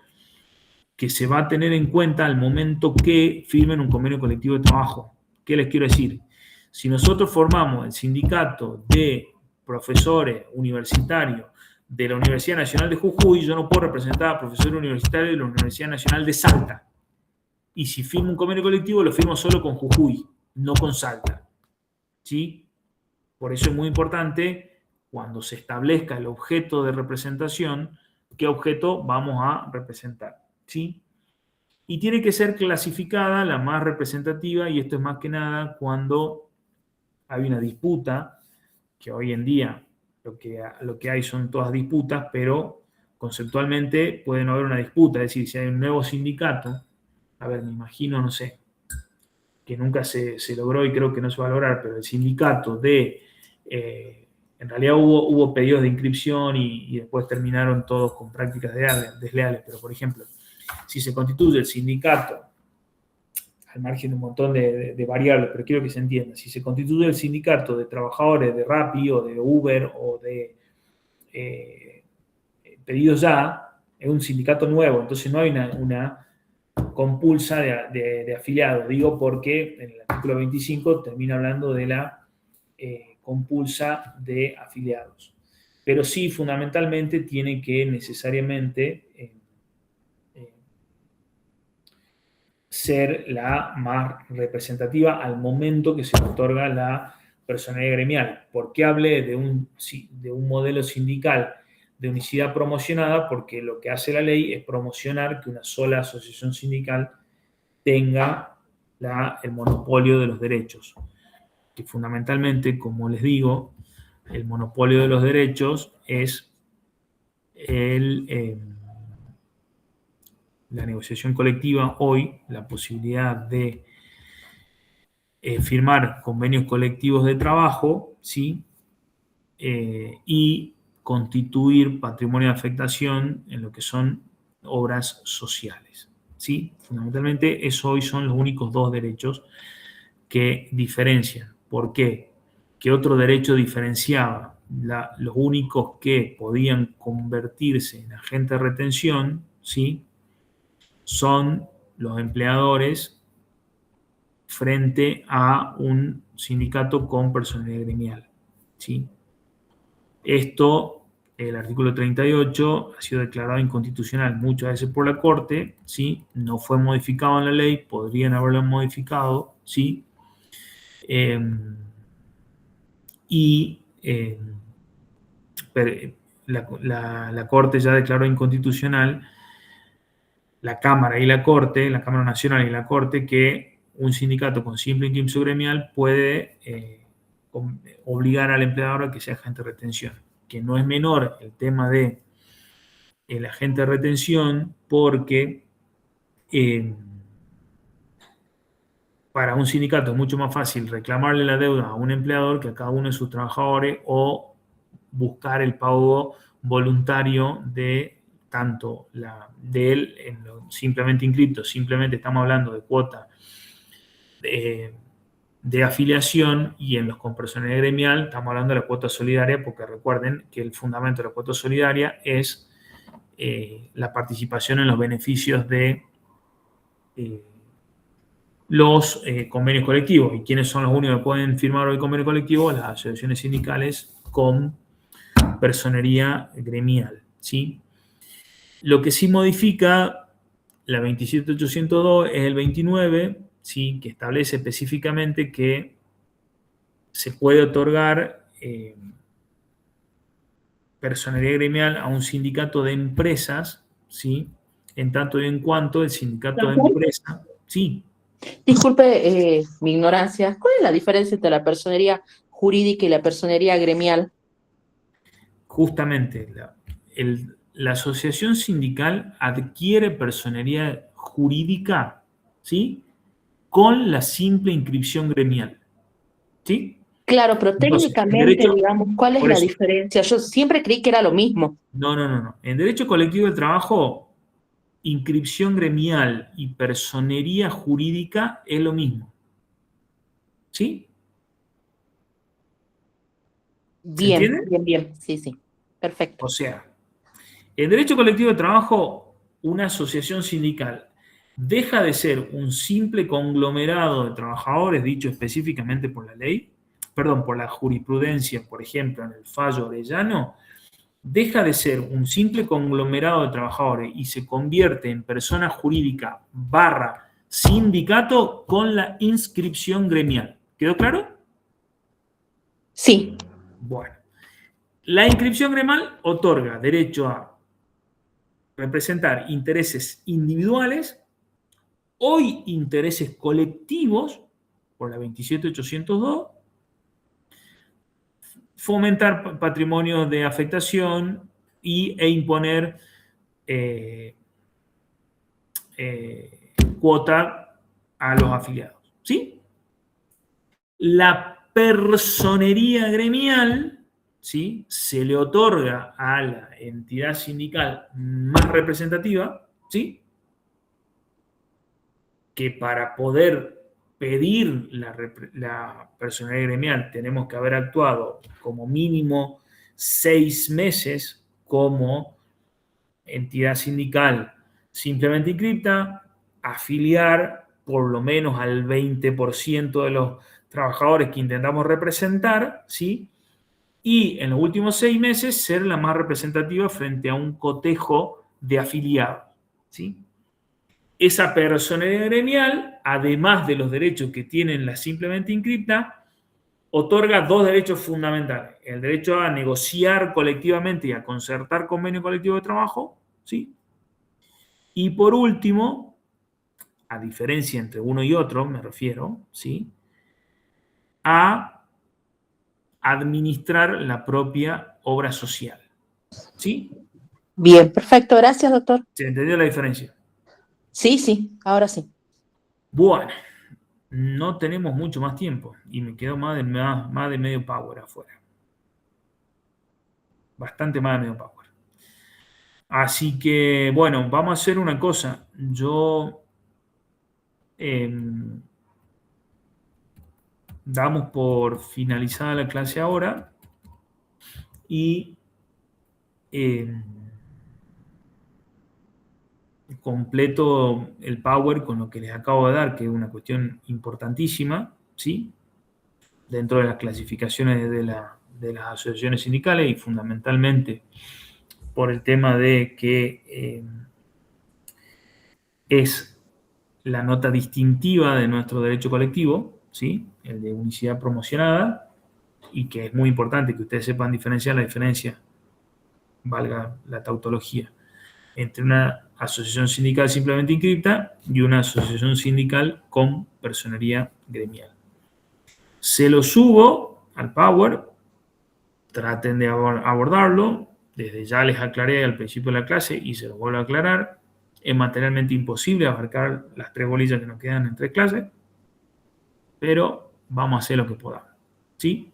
que se va a tener en cuenta al momento que firmen un convenio colectivo de trabajo. ¿Qué les quiero decir? Si nosotros formamos el sindicato de profesores universitarios de la Universidad Nacional de Jujuy, yo no puedo representar a profesores universitarios de la Universidad Nacional de Salta. Y si firmo un convenio colectivo, lo firmo solo con Jujuy, no con Salta. ¿Sí? Por eso es muy importante, cuando se establezca el objeto de representación, qué objeto vamos a representar. ¿Sí? Y tiene que ser clasificada la más representativa, y esto es más que nada cuando hay una disputa, que hoy en día lo que hay son todas disputas, pero conceptualmente puede no haber una disputa, es decir, si hay un nuevo sindicato, a ver, me imagino, no sé, que nunca se logró y creo que no se va a lograr, pero el sindicato en realidad hubo pedidos de inscripción y después terminaron todos con prácticas desleales, pero por ejemplo, si se constituye el sindicato, al margen de un montón de variables, pero quiero que se entienda, si se constituye el sindicato de trabajadores de Rappi o de Uber o de Pedidos Ya, es un sindicato nuevo, entonces no hay una compulsa de afiliados. Digo porque en el artículo 25 termina hablando de la compulsa de afiliados. Pero sí, fundamentalmente, tiene que necesariamente ser la más representativa al momento que se otorga la personalidad gremial. ¿Por qué hablé de un modelo sindical de unicidad promocionada? Porque lo que hace la ley es promocionar que una sola asociación sindical tenga el monopolio de los derechos. Que fundamentalmente, como les digo, el monopolio de los derechos es la negociación colectiva hoy, la posibilidad de firmar convenios colectivos de trabajo, ¿sí? Y constituir patrimonio de afectación en lo que son obras sociales, ¿sí? Fundamentalmente, eso hoy son los únicos dos derechos que diferencian. ¿Por qué? ¿Qué otro derecho diferenciaba? Los únicos que podían convertirse en agentes de retención, ¿sí?, son los empleadores frente a un sindicato con personalidad gremial, ¿sí? Esto, el artículo 38, ha sido declarado inconstitucional muchas veces por la Corte, ¿sí? No fue modificado en la ley, podrían haberlo modificado, ¿sí? La Corte ya declaró inconstitucional, la Cámara y la Corte, la Cámara Nacional y la Corte, que un sindicato con simple inscripción gremial puede obligar al empleador a que sea agente de retención, que no es menor el tema de el agente de retención, porque para un sindicato es mucho más fácil reclamarle la deuda a un empleador que a cada uno de sus trabajadores, o buscar el pago voluntario de tanto de él en lo simplemente inscripto. Simplemente estamos hablando de cuota de afiliación, y en los con personalidad gremial estamos hablando de la cuota solidaria, porque recuerden que el fundamento de la cuota solidaria es la participación en los beneficios de los convenios colectivos. ¿Y quiénes son los únicos que pueden firmar hoy convenio colectivo? Las asociaciones sindicales con personería gremial, ¿sí? Lo que sí modifica la 27802 es el 29, ¿sí?, que establece específicamente que se puede otorgar personería gremial a un sindicato de empresas, ¿sí?, en tanto y en cuanto el sindicato de empresas, sí. Disculpe mi ignorancia, ¿cuál es la diferencia entre la personería jurídica y la personería gremial? Justamente, la asociación sindical adquiere personería jurídica, ¿sí?, con la simple inscripción gremial, ¿sí? Claro, pero Entonces, técnicamente, digamos, ¿cuál es la diferencia? Yo siempre creí que era lo mismo. No. En derecho colectivo del trabajo, inscripción gremial y personería jurídica es lo mismo, ¿sí? Bien, entiende? bien, sí, perfecto. O sea, en derecho colectivo de trabajo, una asociación sindical deja de ser un simple conglomerado de trabajadores, dicho específicamente por la ley, perdón, por la jurisprudencia, por ejemplo, en el fallo Orellano, deja de ser un simple conglomerado de trabajadores y se convierte en persona jurídica / sindicato con la inscripción gremial. ¿Quedó claro? Sí, Bueno. La inscripción gremial otorga derecho a representar intereses individuales o intereses colectivos, por la 27802, fomentar patrimonios de afectación e imponer cuota a los afiliados. ¿Sí? La personería gremial, ¿sí?, se le otorga a la entidad sindical más representativa, ¿sí?, que para poder pedir la personería gremial tenemos que haber actuado como mínimo 6 meses como entidad sindical simplemente inscripta, afiliar por lo menos al 20% de los trabajadores que intentamos representar, ¿sí?, y en los últimos 6 meses ser la más representativa frente a un cotejo de afiliados, ¿sí? Esa personería gremial, además de los derechos que tienen la simplemente inscripta, otorga 2 derechos fundamentales. El derecho a negociar colectivamente y a concertar convenio colectivo de trabajo, ¿sí? Y por último, a diferencia entre uno y otro, me refiero, ¿sí?, a administrar la propia obra social. ¿Sí? bien, perfecto. Gracias, doctor. ¿Se entendió la diferencia? Sí, sí, ahora sí. Bueno, no tenemos mucho más tiempo y me quedó más de medio power afuera. Bastante más de medio power. Así que, bueno, vamos a hacer una cosa. Yo damos por finalizada la clase ahora y completo el power con lo que les acabo de dar, que es una cuestión importantísima, ¿sí?, dentro de las clasificaciones de las asociaciones sindicales y fundamentalmente por el tema de que es la nota distintiva de nuestro derecho colectivo, ¿sí?, el de unicidad promocionada, y que es muy importante que ustedes sepan diferenciar la diferencia, valga la tautología, entre una asociación sindical simplemente inscripta y una asociación sindical con personería gremial. Se lo subo al Power, traten de abordarlo, desde ya les aclaré al principio de la clase y se lo vuelvo a aclarar, es materialmente imposible abarcar las 3 bolillas que nos quedan en 3 clases, pero vamos a hacer lo que podamos, ¿sí?